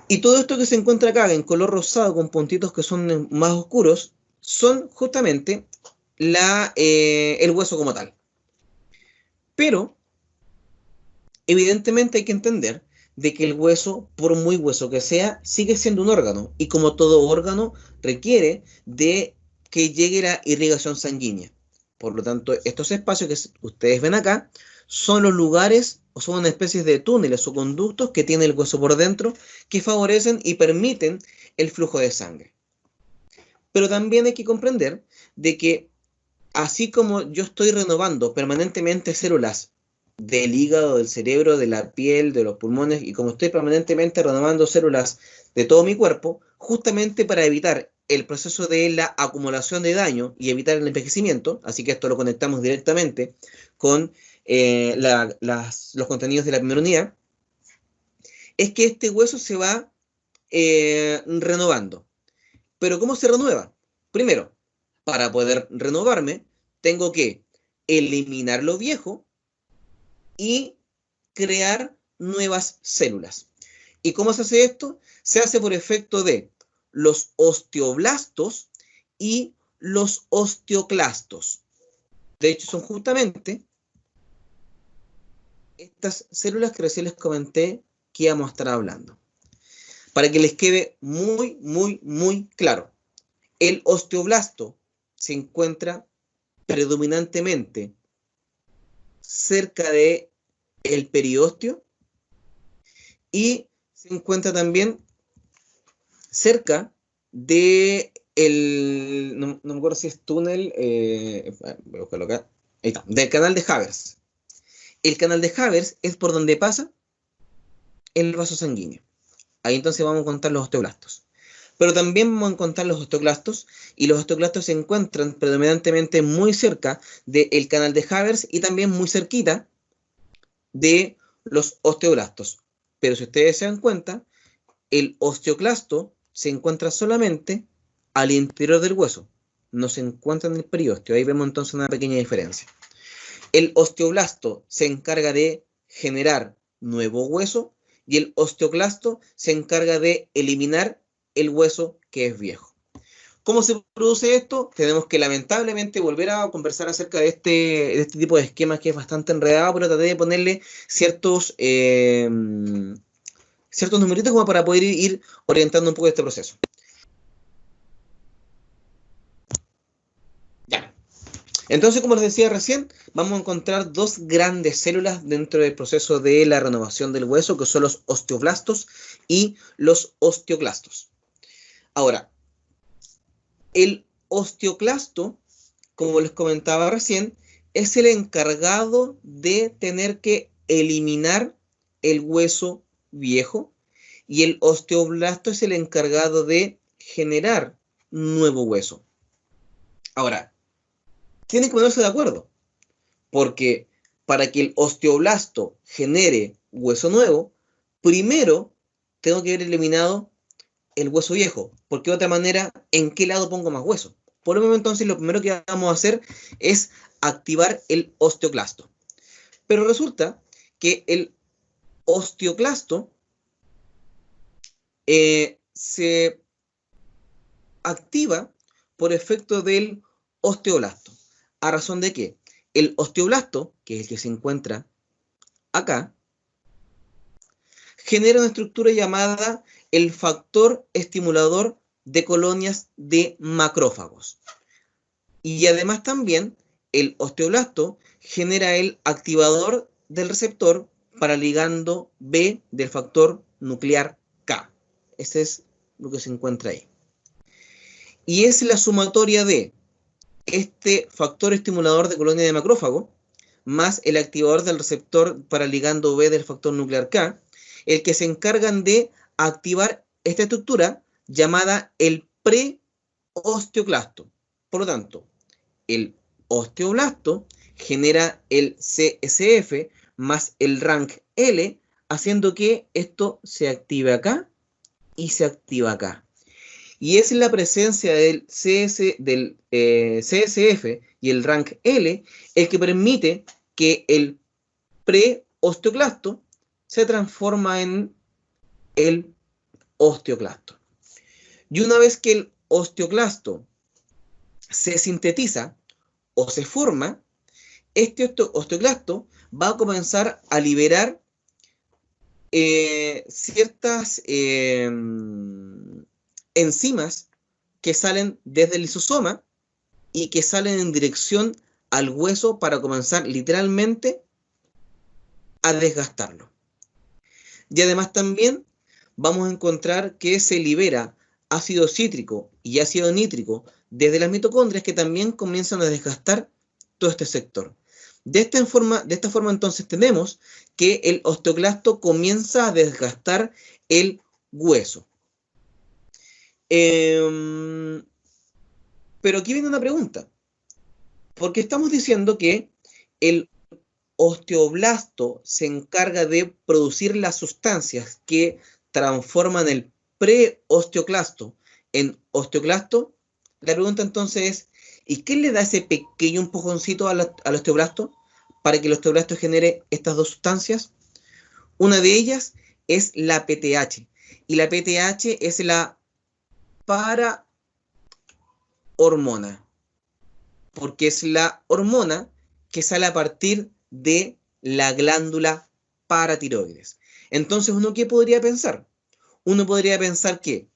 Y todo esto que se encuentra acá en color rosado con puntitos que son más oscuros son justamente el hueso como tal. Pero evidentemente hay que entender de que el hueso, por muy hueso que sea, sigue siendo un órgano, y como todo órgano requiere de que llegue la irrigación sanguínea. Por lo tanto, estos espacios que ustedes ven acá son los lugares o son una especie de túneles o conductos que tiene el hueso por dentro que favorecen y permiten el flujo de sangre. Pero también hay que comprender de que así como yo estoy renovando permanentemente células del hígado, del cerebro, de la piel, de los pulmones, y como estoy permanentemente renovando células de todo mi cuerpo, justamente para evitar el proceso de la acumulación de daño y evitar el envejecimiento, así que esto lo conectamos directamente con los contenidos de la primera unidad, es que este hueso se va renovando. Pero ¿cómo se renueva? Primero, para poder renovarme, tengo que eliminar lo viejo y crear nuevas células. ¿Y cómo se hace esto? Se hace por efecto de los osteoblastos y los osteoclastos. De hecho, son justamente estas células que recién les comenté que íbamos a estar hablando. Para que les quede muy, muy, muy claro. El osteoblasto se encuentra predominantemente cerca de el periósteo y se encuentra también cerca de no me acuerdo si es túnel, voy a buscarlo acá, ahí está, del canal de Havers. El canal de Havers es por donde pasa el vaso sanguíneo. Ahí entonces vamos a contar los osteoblastos. Pero también vamos a encontrar los osteoclastos, y los osteoclastos se encuentran predominantemente muy cerca del canal de Havers y también muy cerquita de los osteoblastos. Pero si ustedes se dan cuenta, el osteoclasto se encuentra solamente al interior del hueso, no se encuentra en el periósteo. Ahí vemos entonces una pequeña diferencia. El osteoblasto se encarga de generar nuevo hueso y el osteoclasto se encarga de eliminar el hueso que es viejo. ¿Cómo se produce esto? Tenemos que lamentablemente volver a conversar acerca de este tipo de esquemas que es bastante enredado, pero traté de ponerle ciertos numeritos como para poder ir orientando un poco este proceso. Ya. Entonces, como les decía recién, vamos a encontrar dos grandes células dentro del proceso de la renovación del hueso, que son los osteoblastos y los osteoclastos. Ahora, el osteoclasto, como les comentaba recién, es el encargado de tener que eliminar el hueso viejo y el osteoblasto es el encargado de generar nuevo hueso. Ahora, tienen que ponerse de acuerdo, porque para que el osteoblasto genere hueso nuevo, primero tengo que haber eliminado el hueso viejo, porque de otra manera, ¿en qué lado pongo más hueso? Por lo menos entonces lo primero que vamos a hacer es activar el osteoclasto. Pero resulta que el osteoclasto se activa por efecto del osteoblasto. ¿A razón de qué? El osteoblasto, que es el que se encuentra acá, genera una estructura llamada el factor estimulador de colonias de macrófagos. Y además también el osteoblasto genera el activador del receptor para ligando B del factor nuclear K. Ese es lo que se encuentra ahí. Y es la sumatoria de este factor estimulador de colonia de macrófago más el activador del receptor para ligando B del factor nuclear K, el que se encargan de activar esta estructura llamada el preosteoclasto. Por lo tanto, el osteoblasto genera el CSF más el RANK L, haciendo que esto se active acá y se activa acá. Y es la presencia del CSF y el RANK L el que permite que el preosteoclasto se transforma en el osteoclasto. Y una vez que el osteoclasto se sintetiza o se forma, este osteoclasto va a comenzar a liberar ciertas enzimas que salen desde el lisosoma y que salen en dirección al hueso para comenzar literalmente a desgastarlo. Y además también vamos a encontrar que se libera ácido cítrico y ácido nítrico desde las mitocondrias que también comienzan a desgastar todo este sector. De esta forma entonces tenemos que el osteoclasto comienza a desgastar el hueso. Pero aquí viene una pregunta, porque estamos diciendo que el osteoblasto se encarga de producir las sustancias que transforman el preosteoclasto en osteoclasto. La pregunta entonces es, ¿y qué le da ese pequeño empujoncito al osteoblasto para que el osteoblasto genere estas dos sustancias? Una de ellas es la PTH, y la PTH es la parahormona, porque es la hormona que sale a partir de la glándula paratiroides. Entonces, ¿uno qué podría pensar? Uno podría pensar que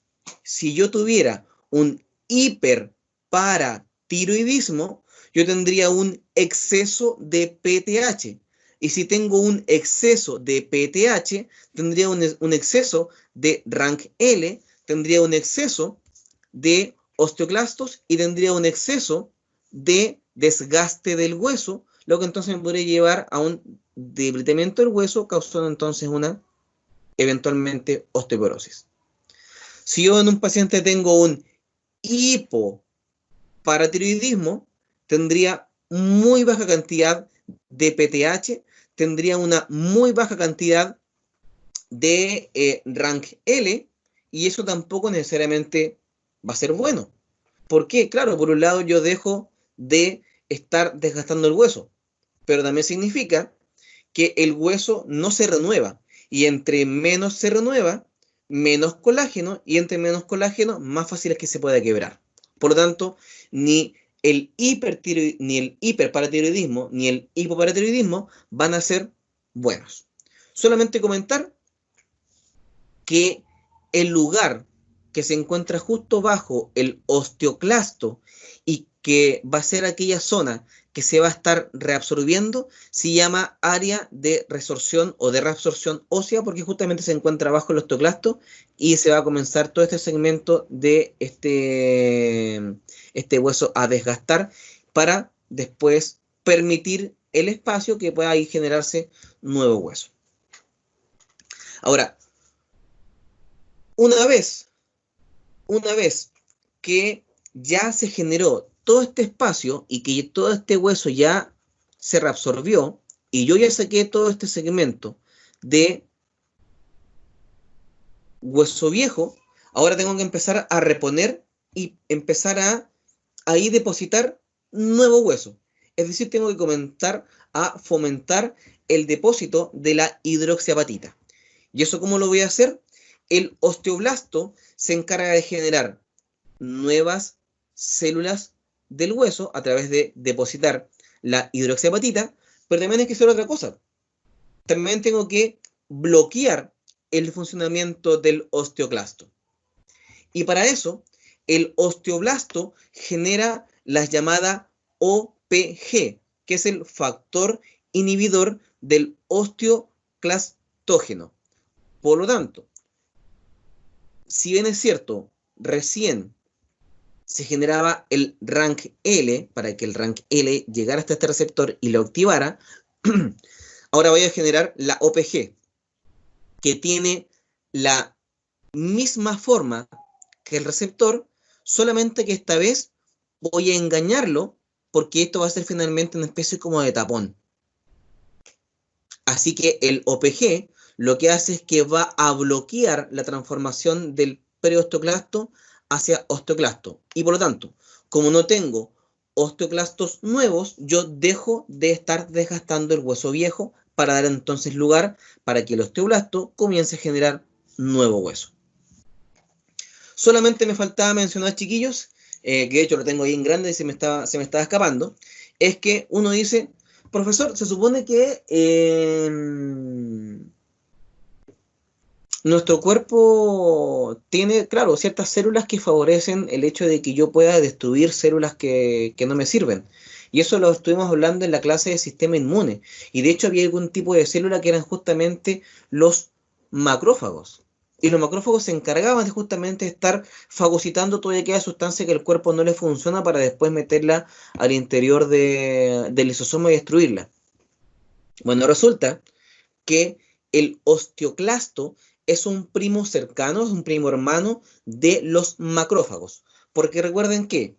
si yo tuviera un hiperparatiroidismo, yo tendría un exceso de PTH. Y si tengo un exceso de PTH, tendría un exceso de RANKL, tendría un exceso de osteoclastos y tendría un exceso de desgaste del hueso, lo que entonces me podría llevar a un debilitamiento del hueso, causando entonces una eventualmente osteoporosis. Si yo en un paciente tengo un hipoparatiroidismo, tendría muy baja cantidad de PTH, tendría una muy baja cantidad de RANKL, y eso tampoco necesariamente va a ser bueno. ¿Por qué? Claro, por un lado yo dejo de estar desgastando el hueso, pero también significa que el hueso no se renueva, y entre menos se renueva, menos colágeno, y entre menos colágeno, más fácil es que se pueda quebrar. Por lo tanto, ni el hiperparatiroidismo ni el hipoparatiroidismo van a ser buenos. Solamente comentar que el lugar que se encuentra justo bajo el osteoclasto y que va a ser aquella zona que se va a estar reabsorbiendo, se llama área de resorción o de reabsorción ósea, porque justamente se encuentra bajo el osteoclasto y se va a comenzar todo este segmento de este hueso a desgastar para después permitir el espacio que pueda ahí generarse nuevo hueso. Ahora, una vez que ya se generó todo este espacio y que todo este hueso ya se reabsorbió y yo ya saqué todo este segmento de hueso viejo, ahora tengo que empezar a reponer y empezar a ahí depositar nuevo hueso. Es decir, tengo que comenzar a fomentar el depósito de la hidroxiapatita. ¿Y eso cómo lo voy a hacer? El osteoblasto se encarga de generar nuevas células del hueso a través de depositar la hidroxiapatita, pero también hay que hacer otra cosa. También tengo que bloquear el funcionamiento del osteoclasto. Y para eso, el osteoblasto genera la llamada OPG, que es el factor inhibidor del osteoclastógeno. Por lo tanto, si bien es cierto, recién se generaba el RANKL para que el RANKL llegara hasta este receptor y lo activara, ahora voy a generar la OPG, que tiene la misma forma que el receptor, solamente que esta vez voy a engañarlo porque esto va a ser finalmente una especie como de tapón. Así que el OPG lo que hace es que va a bloquear la transformación del preosteoclasto hacia osteoclasto. Y por lo tanto, como no tengo osteoclastos nuevos, yo dejo de estar desgastando el hueso viejo para dar entonces lugar para que el osteoblasto comience a generar nuevo hueso. Solamente me faltaba mencionar, chiquillos, que de hecho lo tengo ahí en grande y se me estaba escapando, es que uno dice, profesor, se supone que nuestro cuerpo tiene, claro, ciertas células que favorecen el hecho de que yo pueda destruir células que no me sirven. Y eso lo estuvimos hablando en la clase de sistema inmune. Y de hecho había algún tipo de célula que eran justamente los macrófagos. Y los macrófagos se encargaban de justamente estar fagocitando toda aquella sustancia que el cuerpo no le funciona para después meterla al interior del lisosoma y destruirla. Bueno, resulta que el osteoclasto es un primo cercano, es un primo hermano de los macrófagos. Porque recuerden que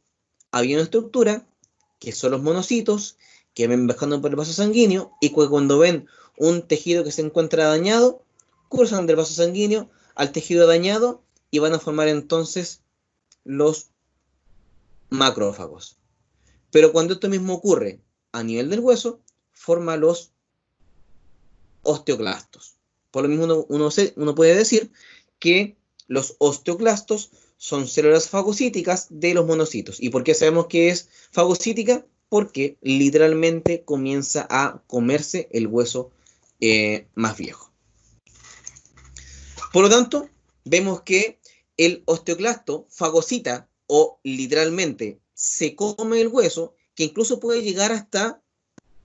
había una estructura, que son los monocitos, que ven bajando por el vaso sanguíneo, y cuando ven un tejido que se encuentra dañado, cruzan del vaso sanguíneo al tejido dañado y van a formar entonces los macrófagos. Pero cuando esto mismo ocurre a nivel del hueso, forma los osteoclastos. Por lo mismo uno puede decir que los osteoclastos son células fagocíticas de los monocitos. ¿Y por qué sabemos que es fagocítica? Porque literalmente comienza a comerse el hueso más viejo. Por lo tanto, vemos que el osteoclasto fagocita o literalmente se come el hueso, que incluso puede llegar hasta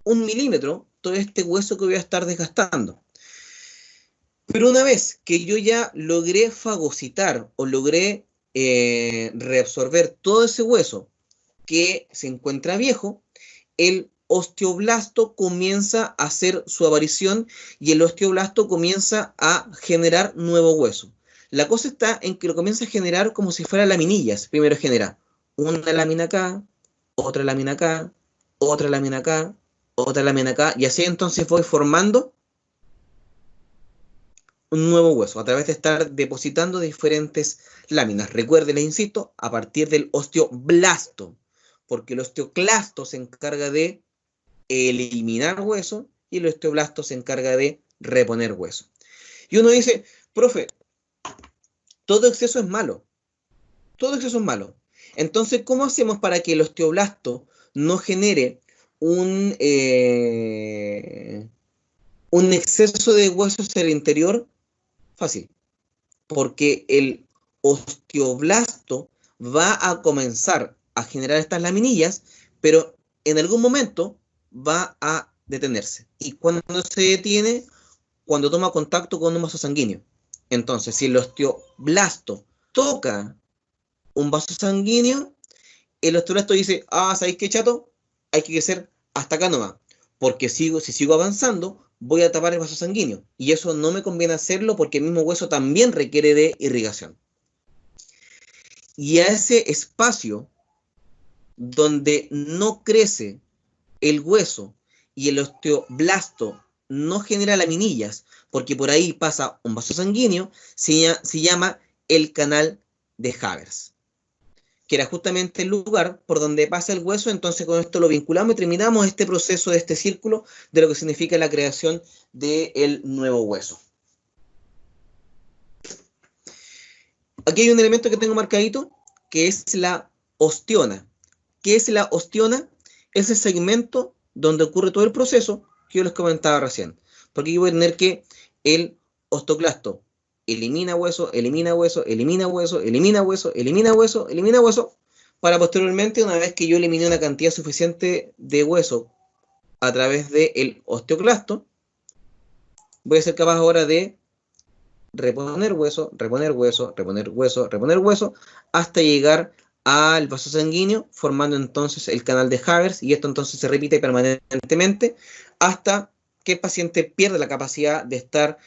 1 milímetro, todo este hueso que voy a estar desgastando. Pero una vez que yo ya logré fagocitar o logré reabsorber todo ese hueso que se encuentra viejo, el osteoblasto comienza a hacer su aparición y el osteoblasto comienza a generar nuevo hueso. La cosa está en que lo comienza a generar como si fueran laminillas. Primero genera una lámina acá, otra lámina acá, otra lámina acá, otra lámina acá, y así entonces voy formando un nuevo hueso a través de estar depositando diferentes láminas. Recuerden, les insisto, a partir del osteoblasto, porque el osteoclasto se encarga de eliminar hueso y el osteoblasto se encarga de reponer hueso. Y uno dice, profe, todo exceso es malo. Todo exceso es malo. Entonces, ¿cómo hacemos para que el osteoblasto no genere un exceso de huesos en el interior? Fácil. Porque el osteoblasto va a comenzar a generar estas laminillas, pero en algún momento va a detenerse. ¿Y cuando se detiene? Cuando toma contacto con un vaso sanguíneo. Entonces, si el osteoblasto toca un vaso sanguíneo, el osteoblasto dice, ¿sabéis qué, chato? Hay que crecer hasta acá nomás, porque si sigo avanzando, voy a tapar el vaso sanguíneo, y eso no me conviene hacerlo porque el mismo hueso también requiere de irrigación. Y a ese espacio donde no crece el hueso y el osteoblasto no genera laminillas, porque por ahí pasa un vaso sanguíneo, se llama el canal de Havers, que era justamente el lugar por donde pasa el hueso. Entonces con esto lo vinculamos y terminamos este proceso de este círculo de lo que significa la creación del nuevo hueso. Aquí hay un elemento que tengo marcadito, que es la ostiona. ¿Qué es la ostiona? Es el segmento donde ocurre todo el proceso que yo les comentaba recién. Porque aquí voy a tener que el osteoclasto elimina hueso, elimina hueso, elimina hueso, elimina hueso, elimina hueso, elimina hueso, para posteriormente, una vez que yo elimine una cantidad suficiente de hueso a través del osteoclasto, voy a ser capaz ahora de reponer hueso, reponer hueso, reponer hueso, reponer hueso, hasta llegar al vaso sanguíneo, formando entonces el canal de Havers, y esto entonces se repite permanentemente hasta que el paciente pierde la capacidad de estar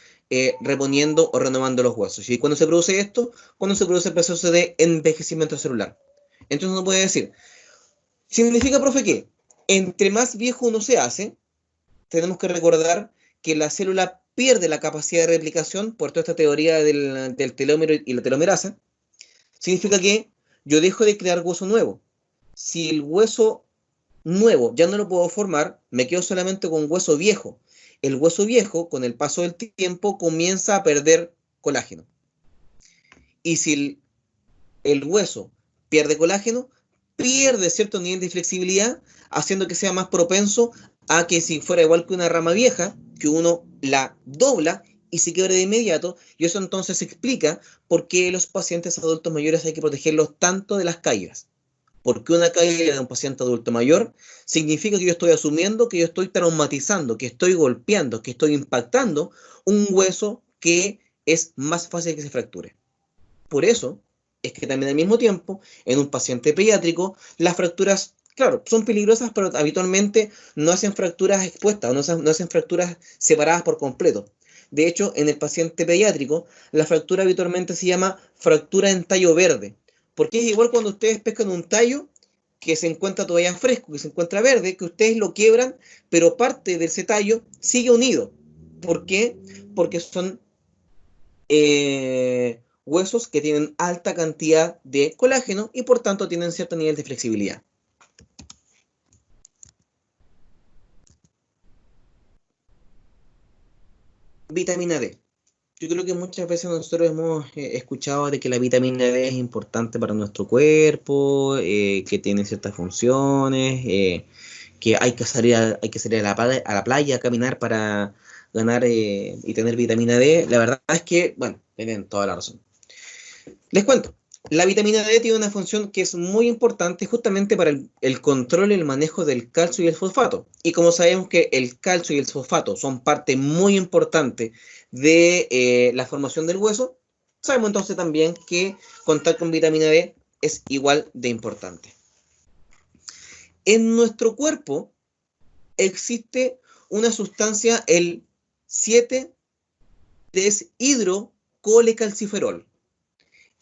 reponiendo o renovando los huesos. ¿Y cuando se produce esto? Cuando se produce el proceso de envejecimiento celular. Entonces uno puede decir, ¿significa, profe, que entre más viejo uno se hace, tenemos que recordar que la célula pierde la capacidad de replicación por toda esta teoría del telómero y la telomerasa? Significa que yo dejo de crear hueso nuevo. Si el hueso nuevo ya no lo puedo formar, me quedo solamente con hueso viejo. El hueso viejo, con el paso del tiempo, comienza a perder colágeno. Y si el hueso pierde colágeno, pierde cierto nivel de flexibilidad, haciendo que sea más propenso a que si fuera igual que una rama vieja, que uno la dobla y se quiebre de inmediato, y eso entonces explica por qué los pacientes adultos mayores hay que protegerlos tanto de las caídas. Porque una caída de un paciente adulto mayor significa que yo estoy asumiendo que yo estoy traumatizando, que estoy golpeando, que estoy impactando un hueso que es más fácil que se fracture. Por eso es que también al mismo tiempo, en un paciente pediátrico, las fracturas, claro, son peligrosas, pero habitualmente no hacen fracturas expuestas, no hacen fracturas separadas por completo. De hecho, en el paciente pediátrico, la fractura habitualmente se llama fractura en tallo verde, porque es igual cuando ustedes pescan un tallo que se encuentra todavía fresco, que se encuentra verde, que ustedes lo quiebran, pero parte de ese tallo sigue unido. ¿Por qué? Porque son huesos que tienen alta cantidad de colágeno y por tanto tienen cierto nivel de flexibilidad. Vitamina D. Yo creo que muchas veces nosotros hemos escuchado de que la vitamina D es importante para nuestro cuerpo, que tiene ciertas funciones, que hay que salir a la playa a caminar para ganar y tener vitamina D. La verdad es que, bueno, tienen toda la razón. Les cuento, la vitamina D tiene una función que es muy importante justamente para el control y el manejo del calcio y el fosfato. Y como sabemos que el calcio y el fosfato son parte muy importante de la formación del hueso, sabemos entonces también que contar con vitamina D es igual de importante. En nuestro cuerpo existe una sustancia, el 7-deshidrocolecalciferol.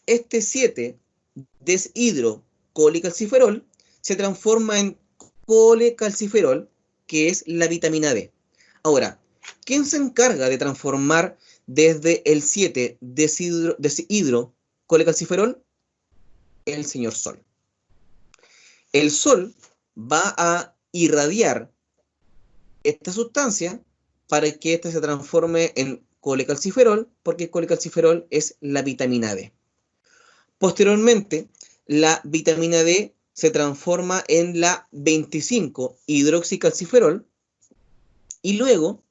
Este 7-deshidrocolecalciferol se transforma en colecalciferol, que es la vitamina D. Ahora, ¿quién se encarga de transformar desde el 7-deshidrocolecalciferol? El señor Sol. El Sol va a irradiar esta sustancia para que ésta se transforme en colecalciferol, porque el colecalciferol es la vitamina D. Posteriormente, la vitamina D se transforma en la 25-hidroxicalciferol y luego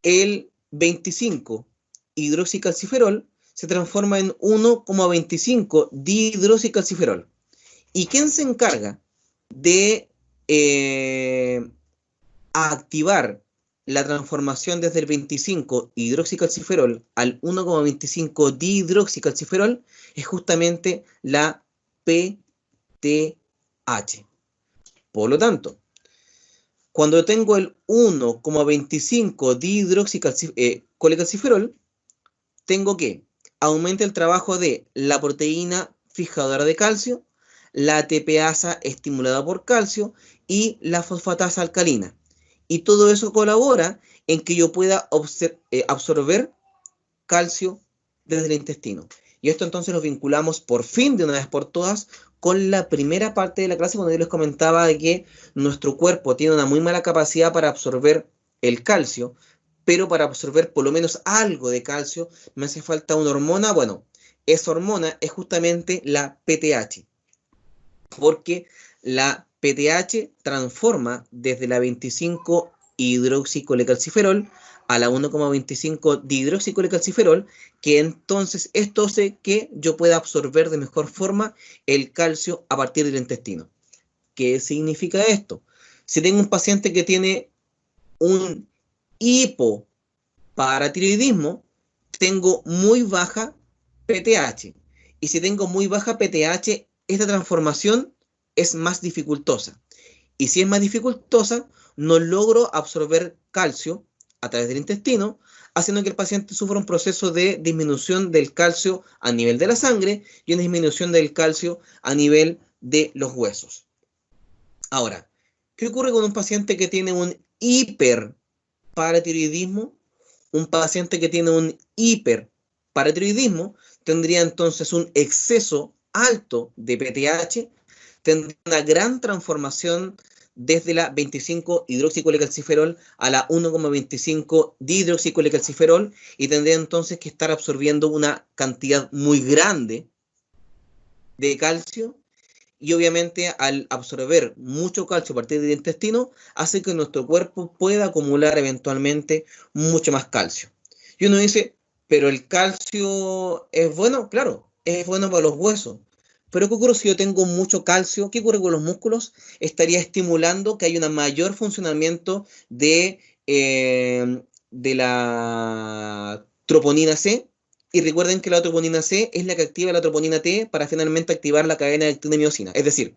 el 25-hidroxicalciferol se transforma en 1,25-dihidroxicalciferol. ¿Y quién se encarga de activar la transformación desde el 25-hidroxicalciferol al 1,25-dihidroxicalciferol? Es justamente la PTH. Por lo tanto, cuando tengo el 1,25-dihidroxicolecalciferol, tengo que aumentar el trabajo de la proteína fijadora de calcio, la ATPasa estimulada por calcio y la fosfatasa alcalina. Y todo eso colabora en que yo pueda absorber calcio desde el intestino. Y esto entonces lo vinculamos por fin, de una vez por todas, con la primera parte de la clase, cuando yo les comentaba de que nuestro cuerpo tiene una muy mala capacidad para absorber el calcio, pero para absorber por lo menos algo de calcio me hace falta una hormona. Bueno, esa hormona es justamente la PTH, porque la PTH transforma desde la 25-hidroxicolecalciferol a la 1,25-dihidroxicolecalciferol, que entonces esto hace que yo pueda absorber de mejor forma el calcio a partir del intestino. ¿Qué significa esto? Si tengo un paciente que tiene un hipoparatiroidismo, tengo muy baja PTH. Y si tengo muy baja PTH, esta transformación es más dificultosa. Y si es más dificultosa, no logro absorber calcio a través del intestino, haciendo que el paciente sufra un proceso de disminución del calcio a nivel de la sangre y una disminución del calcio a nivel de los huesos. Ahora, ¿qué ocurre con un paciente que tiene un hiperparatiroidismo? Un paciente que tiene un hiperparatiroidismo tendría entonces un exceso alto de PTH, tendría una gran transformación desde la 25-hidroxicolecalciferol a la 1,25-dihidroxicolecalciferol y tendría entonces que estar absorbiendo una cantidad muy grande de calcio. Y obviamente al absorber mucho calcio a partir del intestino, hace que nuestro cuerpo pueda acumular eventualmente mucho más calcio. Y uno dice, pero el calcio es bueno, claro, es bueno para los huesos. Pero ¿qué ocurre si yo tengo mucho calcio? ¿Qué ocurre con los músculos? Estaría estimulando que haya un mayor funcionamiento de la troponina C, y recuerden que la troponina C es la que activa la troponina T para finalmente activar la cadena de actina miosina. Es decir,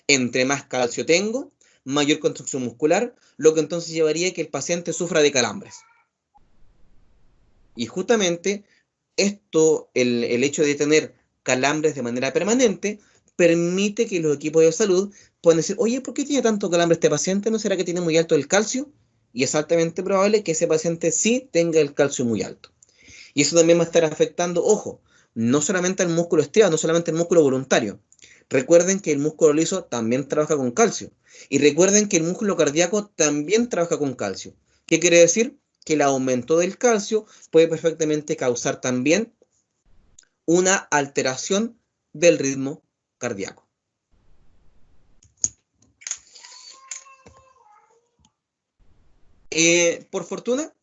entre más calcio tengo, mayor contracción muscular, lo que entonces llevaría a que el paciente sufra de calambres. Y justamente esto, el hecho de tener calambres de manera permanente, permite que los equipos de salud puedan decir, oye, ¿por qué tiene tanto calambre este paciente? ¿No será que tiene muy alto el calcio? Y es altamente probable que ese paciente sí tenga el calcio muy alto. Y eso también va a estar afectando, ojo, no solamente al músculo estriado, no solamente al músculo voluntario. Recuerden que el músculo liso también trabaja con calcio. Y recuerden que el músculo cardíaco también trabaja con calcio. ¿Qué quiere decir? Que el aumento del calcio puede perfectamente causar también una alteración del ritmo cardíaco. Por fortuna,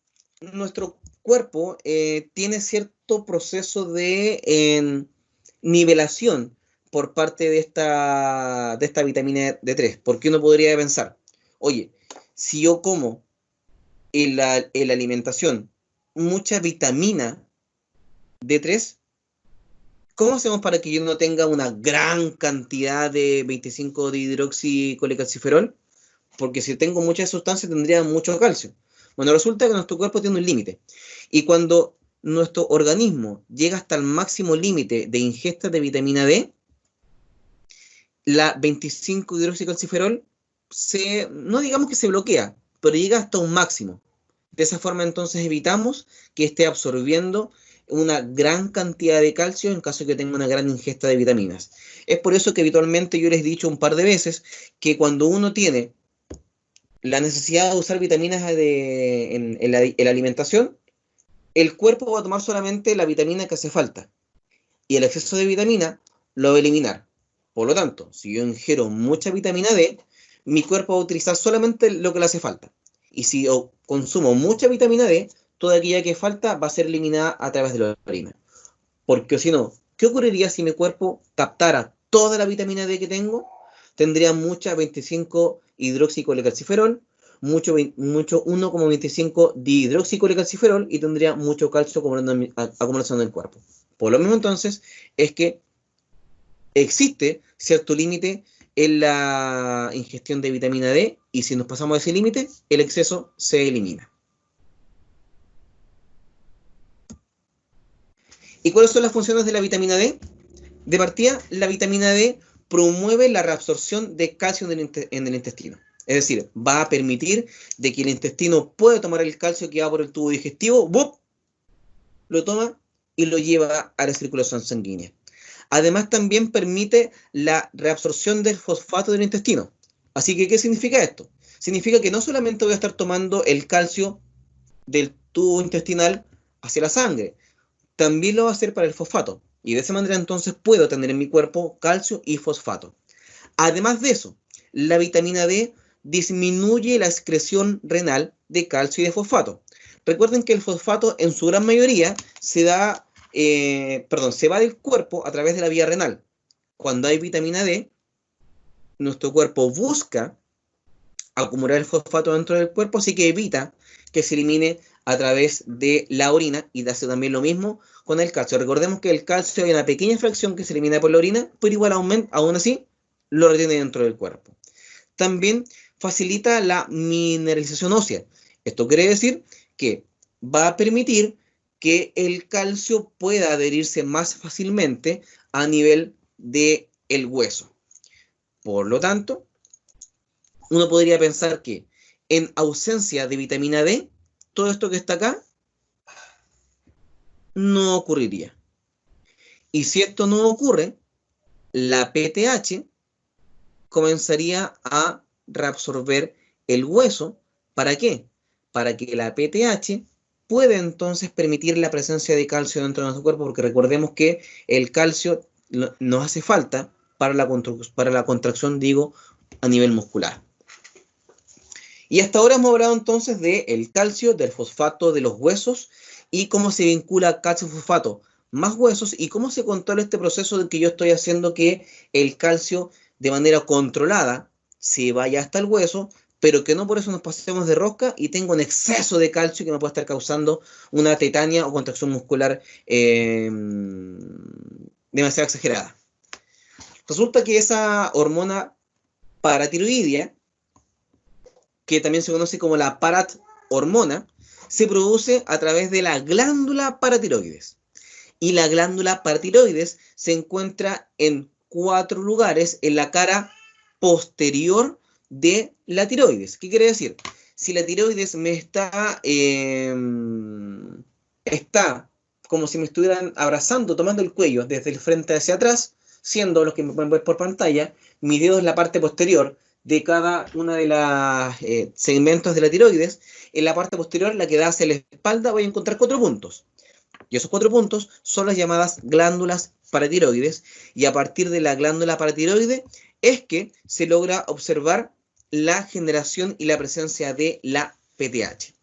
nuestro cuerpo tiene cierto proceso de nivelación por parte de esta vitamina D3, porque uno podría pensar, oye, si yo como en la alimentación mucha vitamina D3, ¿cómo hacemos para que yo no tenga una gran cantidad de 25 dihidroxicolecalciferol? Porque si tengo muchas sustancias tendría mucho calcio. Bueno, resulta que nuestro cuerpo tiene un límite. Y cuando nuestro organismo llega hasta el máximo límite de ingesta de vitamina D, la 25-hidroxicalciferol no digamos que se bloquea, pero llega hasta un máximo. De esa forma entonces evitamos que esté absorbiendo una gran cantidad de calcio en caso de que tenga una gran ingesta de vitaminas. Es por eso que habitualmente yo les he dicho un par de veces que cuando uno tiene la necesidad de usar vitaminas en la alimentación, el cuerpo va a tomar solamente la vitamina que hace falta y el exceso de vitamina lo va a eliminar. Por lo tanto, si yo ingiero mucha vitamina D, mi cuerpo va a utilizar solamente lo que le hace falta. Y si yo consumo mucha vitamina D, toda aquella que falta va a ser eliminada a través de la orina. Porque si no, ¿qué ocurriría si mi cuerpo captara toda la vitamina D que tengo? Tendría mucha 25 hidroxicolecalciferol, mucho 1,25 dihidroxicolecalciferol y tendría mucho calcio acumulación en el cuerpo. Por lo mismo entonces es que existe cierto límite en la ingestión de vitamina D y si nos pasamos a ese límite, el exceso se elimina. ¿Y cuáles son las funciones de la vitamina D? De partida, la vitamina D promueve la reabsorción de calcio en el intestino. Es decir, va a permitir de que el intestino pueda tomar el calcio que va por el tubo digestivo, ¡bup!, lo toma y lo lleva a la circulación sanguínea. Además, también permite la reabsorción del fosfato del intestino. Así que, ¿qué significa esto? Significa que no solamente voy a estar tomando el calcio del tubo intestinal hacia la sangre, también lo va a hacer para el fosfato. Y de esa manera entonces puedo tener en mi cuerpo calcio y fosfato. Además de eso, la vitamina D disminuye la excreción renal de calcio y de fosfato. Recuerden que el fosfato en su gran mayoría se va del cuerpo a través de la vía renal. Cuando hay vitamina D, nuestro cuerpo busca acumular el fosfato dentro del cuerpo, así que evita que se elimine a través de la orina y hace también lo mismo con el calcio. Recordemos que el calcio hay una pequeña fracción que se elimina por la orina, pero igual aún así lo retiene dentro del cuerpo. También facilita la mineralización ósea. Esto quiere decir que va a permitir que el calcio pueda adherirse más fácilmente a nivel del hueso. Por lo tanto, uno podría pensar que en ausencia de vitamina D, todo esto que está acá no ocurriría. Y si esto no ocurre, la PTH comenzaría a reabsorber el hueso. ¿Para qué? Para que la PTH pueda entonces permitir la presencia de calcio dentro de nuestro cuerpo, porque recordemos que el calcio nos hace falta para la contracción, a nivel muscular. Y hasta ahora hemos hablado entonces del calcio, del fosfato, de los huesos y cómo se vincula calcio-fosfato más huesos y cómo se controla este proceso de que yo estoy haciendo que el calcio de manera controlada se vaya hasta el hueso pero que no por eso nos pasemos de rosca y tenga un exceso de calcio que me puede estar causando una tetania o contracción muscular demasiado exagerada. Resulta que esa hormona paratiroidea, que también se conoce como la parathormona, se produce a través de la glándula paratiroides. Y la glándula paratiroides se encuentra en 4 lugares en la cara posterior de la tiroides. ¿Qué quiere decir? Si la tiroides me está como si me estuvieran abrazando, tomando el cuello desde el frente hacia atrás, siendo los que me pueden ver por pantalla, mi dedo es la parte posterior de cada una de los segmentos de la tiroides. En la parte posterior, la que da hacia la espalda, voy a encontrar 4 puntos. Y esos 4 puntos son las llamadas glándulas paratiroides. Y a partir de la glándula paratiroide es que se logra observar la generación y la presencia de la PTH.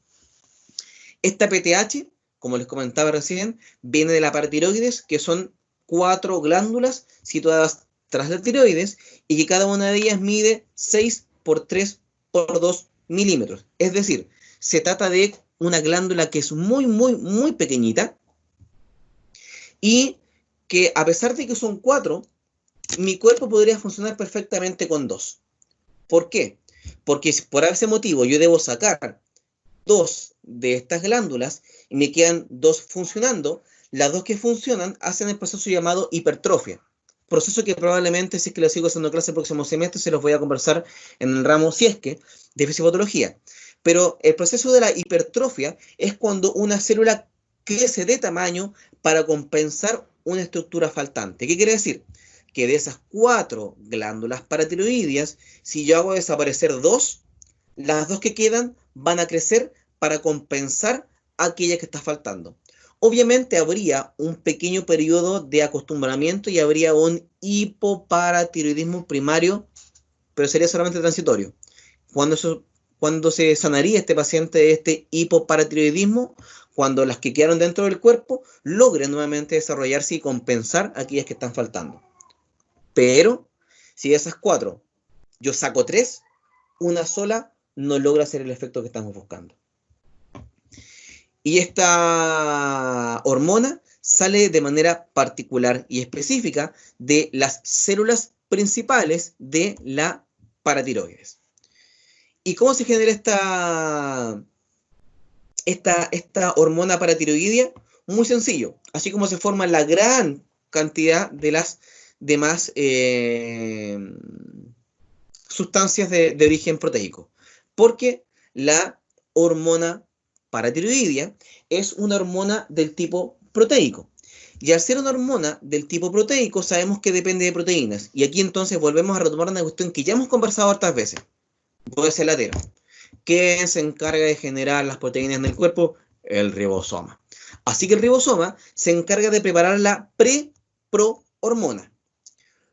Esta PTH, como les comentaba recién, viene de la paratiroides, que son 4 glándulas situadas tras la tiroides y que cada una de ellas mide 6 por 3 por 2 milímetros. Es decir, se trata de una glándula que es muy, muy, muy pequeñita y que a pesar de que son 4, mi cuerpo podría funcionar perfectamente con 2. ¿Por qué? Porque por ese motivo yo debo sacar 2 de estas glándulas y me quedan 2 funcionando. Las 2 que funcionan hacen el proceso llamado hipertrofia. Proceso que probablemente, si es que lo sigo haciendo clase el próximo semestre, se los voy a conversar en el ramo, si es que, de fisiopatología. Pero el proceso de la hipertrofia es cuando una célula crece de tamaño para compensar una estructura faltante. ¿Qué quiere decir? Que de esas 4 glándulas paratiroideas, si yo hago desaparecer 2, las 2 que quedan van a crecer para compensar aquella que está faltando. Obviamente habría un pequeño periodo de acostumbramiento y habría un hipoparatiroidismo primario, pero sería solamente transitorio. Cuando se sanaría este paciente de este hipoparatiroidismo, cuando las que quedaron dentro del cuerpo logren nuevamente desarrollarse y compensar aquellas que están faltando. Pero si de esas 4 yo saco 3, una sola no logra hacer el efecto que estamos buscando. Y esta hormona sale de manera particular y específica de las células principales de la paratiroides. ¿Y cómo se genera esta hormona paratiroidea? Muy sencillo. Así como se forma la gran cantidad de las demás sustancias de origen proteico. Porque la hormona paratiroidea es una hormona del tipo proteico. Y al ser una hormona del tipo proteico, sabemos que depende de proteínas. Y aquí entonces volvemos a retomar una cuestión que ya hemos conversado hartas veces. Voy a ser latero. ¿Quién se encarga de generar las proteínas en el cuerpo? El ribosoma. Así que el ribosoma se encarga de preparar la pre-prohormona.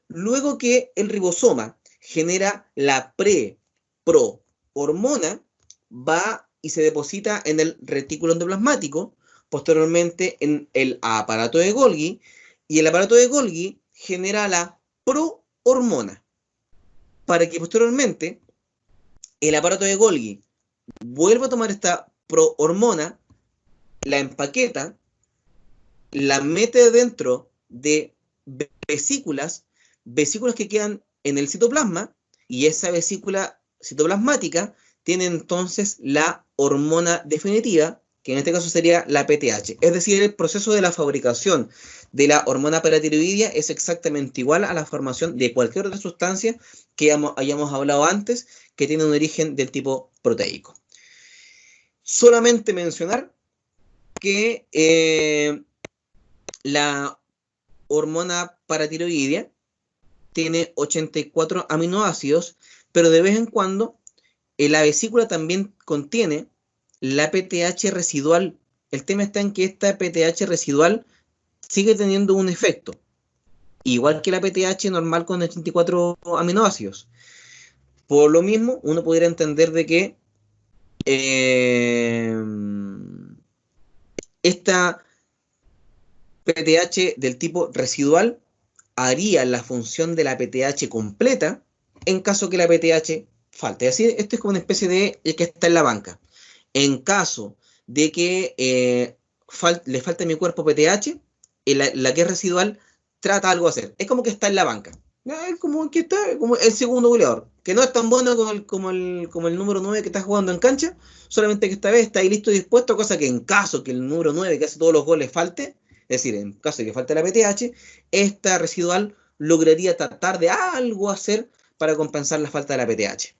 Luego que el ribosoma genera la pre-prohormona, va y se deposita en el retículo endoplasmático, posteriormente en el aparato de Golgi, y el aparato de Golgi genera la prohormona, para que posteriormente el aparato de Golgi vuelva a tomar esta prohormona, la empaqueta, la mete dentro de vesículas que quedan en el citoplasma, y esa vesícula citoplasmática tiene entonces la hormona definitiva, que en este caso sería la PTH. Es decir, el proceso de la fabricación de la hormona paratiroidea es exactamente igual a la formación de cualquier otra sustancia que hayamos hablado antes, que tiene un origen del tipo proteico. Solamente mencionar que la hormona paratiroidea tiene 84 aminoácidos, pero de vez en cuando la vesícula también contiene la PTH residual. El tema está en que esta PTH residual sigue teniendo un efecto, igual que la PTH normal con 84 aminoácidos. Por lo mismo, uno pudiera entender de que esta PTH del tipo residual haría la función de la PTH completa en caso que la PTH falte. Es decir, esto es como una especie de el que está en la banca. En caso de que le falte a mi cuerpo PTH, la que es residual trata algo de hacer. Es como que está en la banca. Es como que está como el segundo goleador, que no es tan bueno como el número 9 que está jugando en cancha, solamente que esta vez está ahí listo y dispuesto, cosa que en caso que el número 9 que hace todos los goles falte, es decir, en caso de que falte la PTH, esta residual lograría tratar de algo hacer para compensar la falta de la PTH.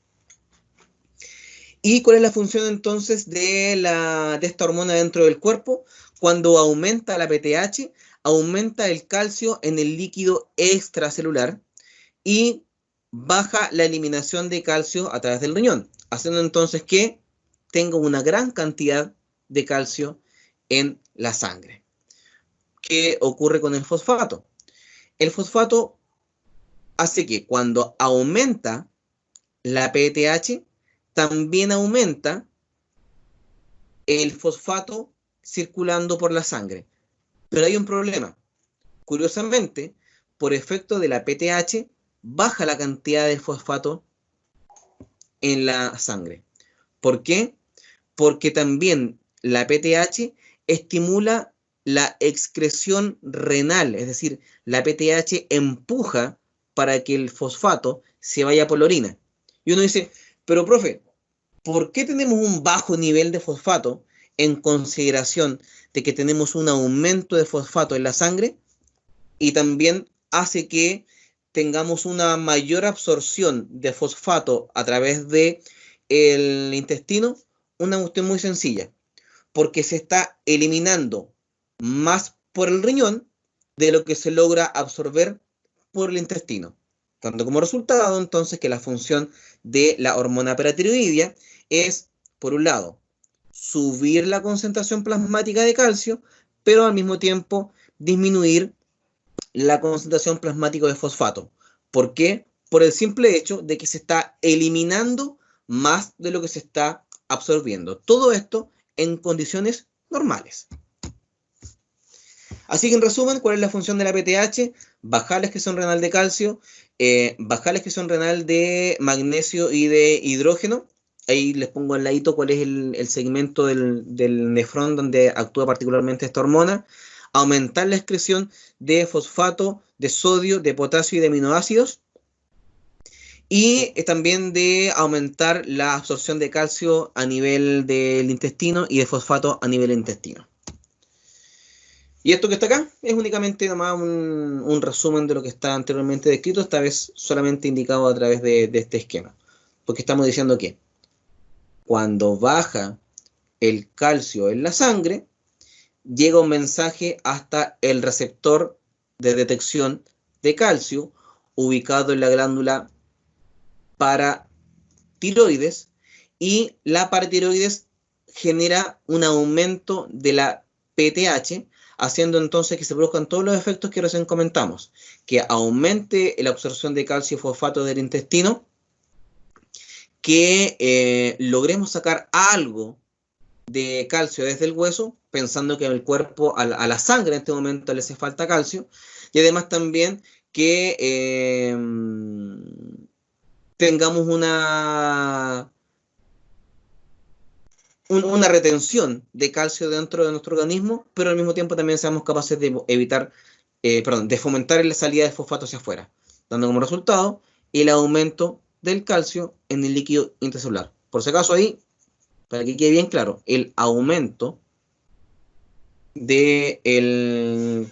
¿Y cuál es la función entonces de esta hormona dentro del cuerpo? Cuando aumenta la PTH, aumenta el calcio en el líquido extracelular y baja la eliminación de calcio a través del riñón, haciendo entonces que tenga una gran cantidad de calcio en la sangre. ¿Qué ocurre con el fosfato? El fosfato hace que cuando aumenta la PTH, también aumenta el fosfato circulando por la sangre. Pero hay un problema. Curiosamente, por efecto de la PTH, baja la cantidad de fosfato en la sangre. ¿Por qué? Porque también la PTH estimula la excreción renal, es decir, la PTH empuja para que el fosfato se vaya por la orina. Y uno dice, pero profe, ¿por qué tenemos un bajo nivel de fosfato en consideración de que tenemos un aumento de fosfato en la sangre? Y también hace que tengamos una mayor absorción de fosfato a través del intestino. Una cuestión muy sencilla, porque se está eliminando más por el riñón de lo que se logra absorber por el intestino. Tanto como resultado, entonces, que la función de la hormona paratiroidea es, por un lado, subir la concentración plasmática de calcio, pero al mismo tiempo disminuir la concentración plasmática de fosfato. ¿Por qué? Por el simple hecho de que se está eliminando más de lo que se está absorbiendo. Todo esto en condiciones normales. Así que en resumen, ¿cuál es la función de la PTH? Bajar la excreción renal de calcio, bajar la excreción renal de magnesio y de hidrógeno. Ahí les pongo al ladito cuál es el segmento del nefrón donde actúa particularmente esta hormona. Aumentar la excreción de fosfato, de sodio, de potasio y de aminoácidos. Y también de aumentar la absorción de calcio a nivel del intestino y de fosfato a nivel del intestino. Y esto que está acá es únicamente nomás un resumen de lo que está anteriormente descrito, esta vez solamente indicado a través de este esquema. Porque estamos diciendo que cuando baja el calcio en la sangre, llega un mensaje hasta el receptor de detección de calcio ubicado en la glándula paratiroides, y la paratiroides genera un aumento de la PTH, haciendo entonces que se produzcan todos los efectos que recién comentamos, que aumente la absorción de calcio y fosfato del intestino, que logremos sacar algo de calcio desde el hueso, pensando que el cuerpo, a la sangre en este momento le hace falta calcio, y además también que tengamos una retención de calcio dentro de nuestro organismo, pero al mismo tiempo también seamos capaces de evitar, de fomentar la salida de fosfato hacia afuera, dando como resultado el aumento del calcio en el líquido intracelular. Por si acaso ahí, para que quede bien claro, el aumento del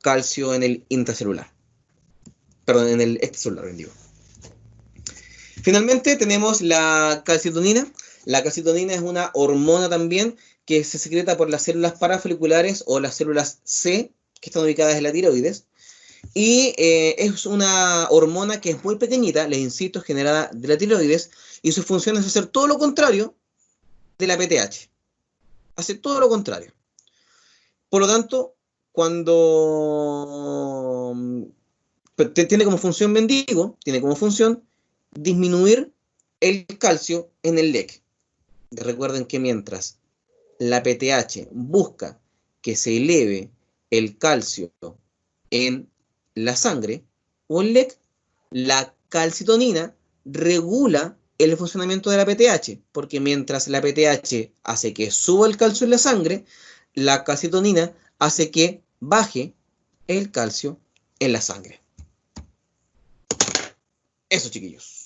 calcio en el intracelular. Perdón, en el extracelular, digo. Finalmente tenemos la calcitonina. La calcitonina es una hormona también que se secreta por las células parafoliculares o las células C, que están ubicadas en la tiroides. Y es una hormona que es muy pequeñita, les insisto, generada de la tiroides, y su función es hacer todo lo contrario de la PTH. Hace todo lo contrario. Por lo tanto, cuando tiene como función mendigo, tiene como función disminuir el calcio en el LEC. Recuerden que mientras la PTH busca que se eleve el calcio en la sangre o el LEC, la calcitonina regula el funcionamiento de la PTH, porque mientras la PTH hace que suba el calcio en la sangre, la calcitonina hace que baje el calcio en la sangre. Eso, chiquillos.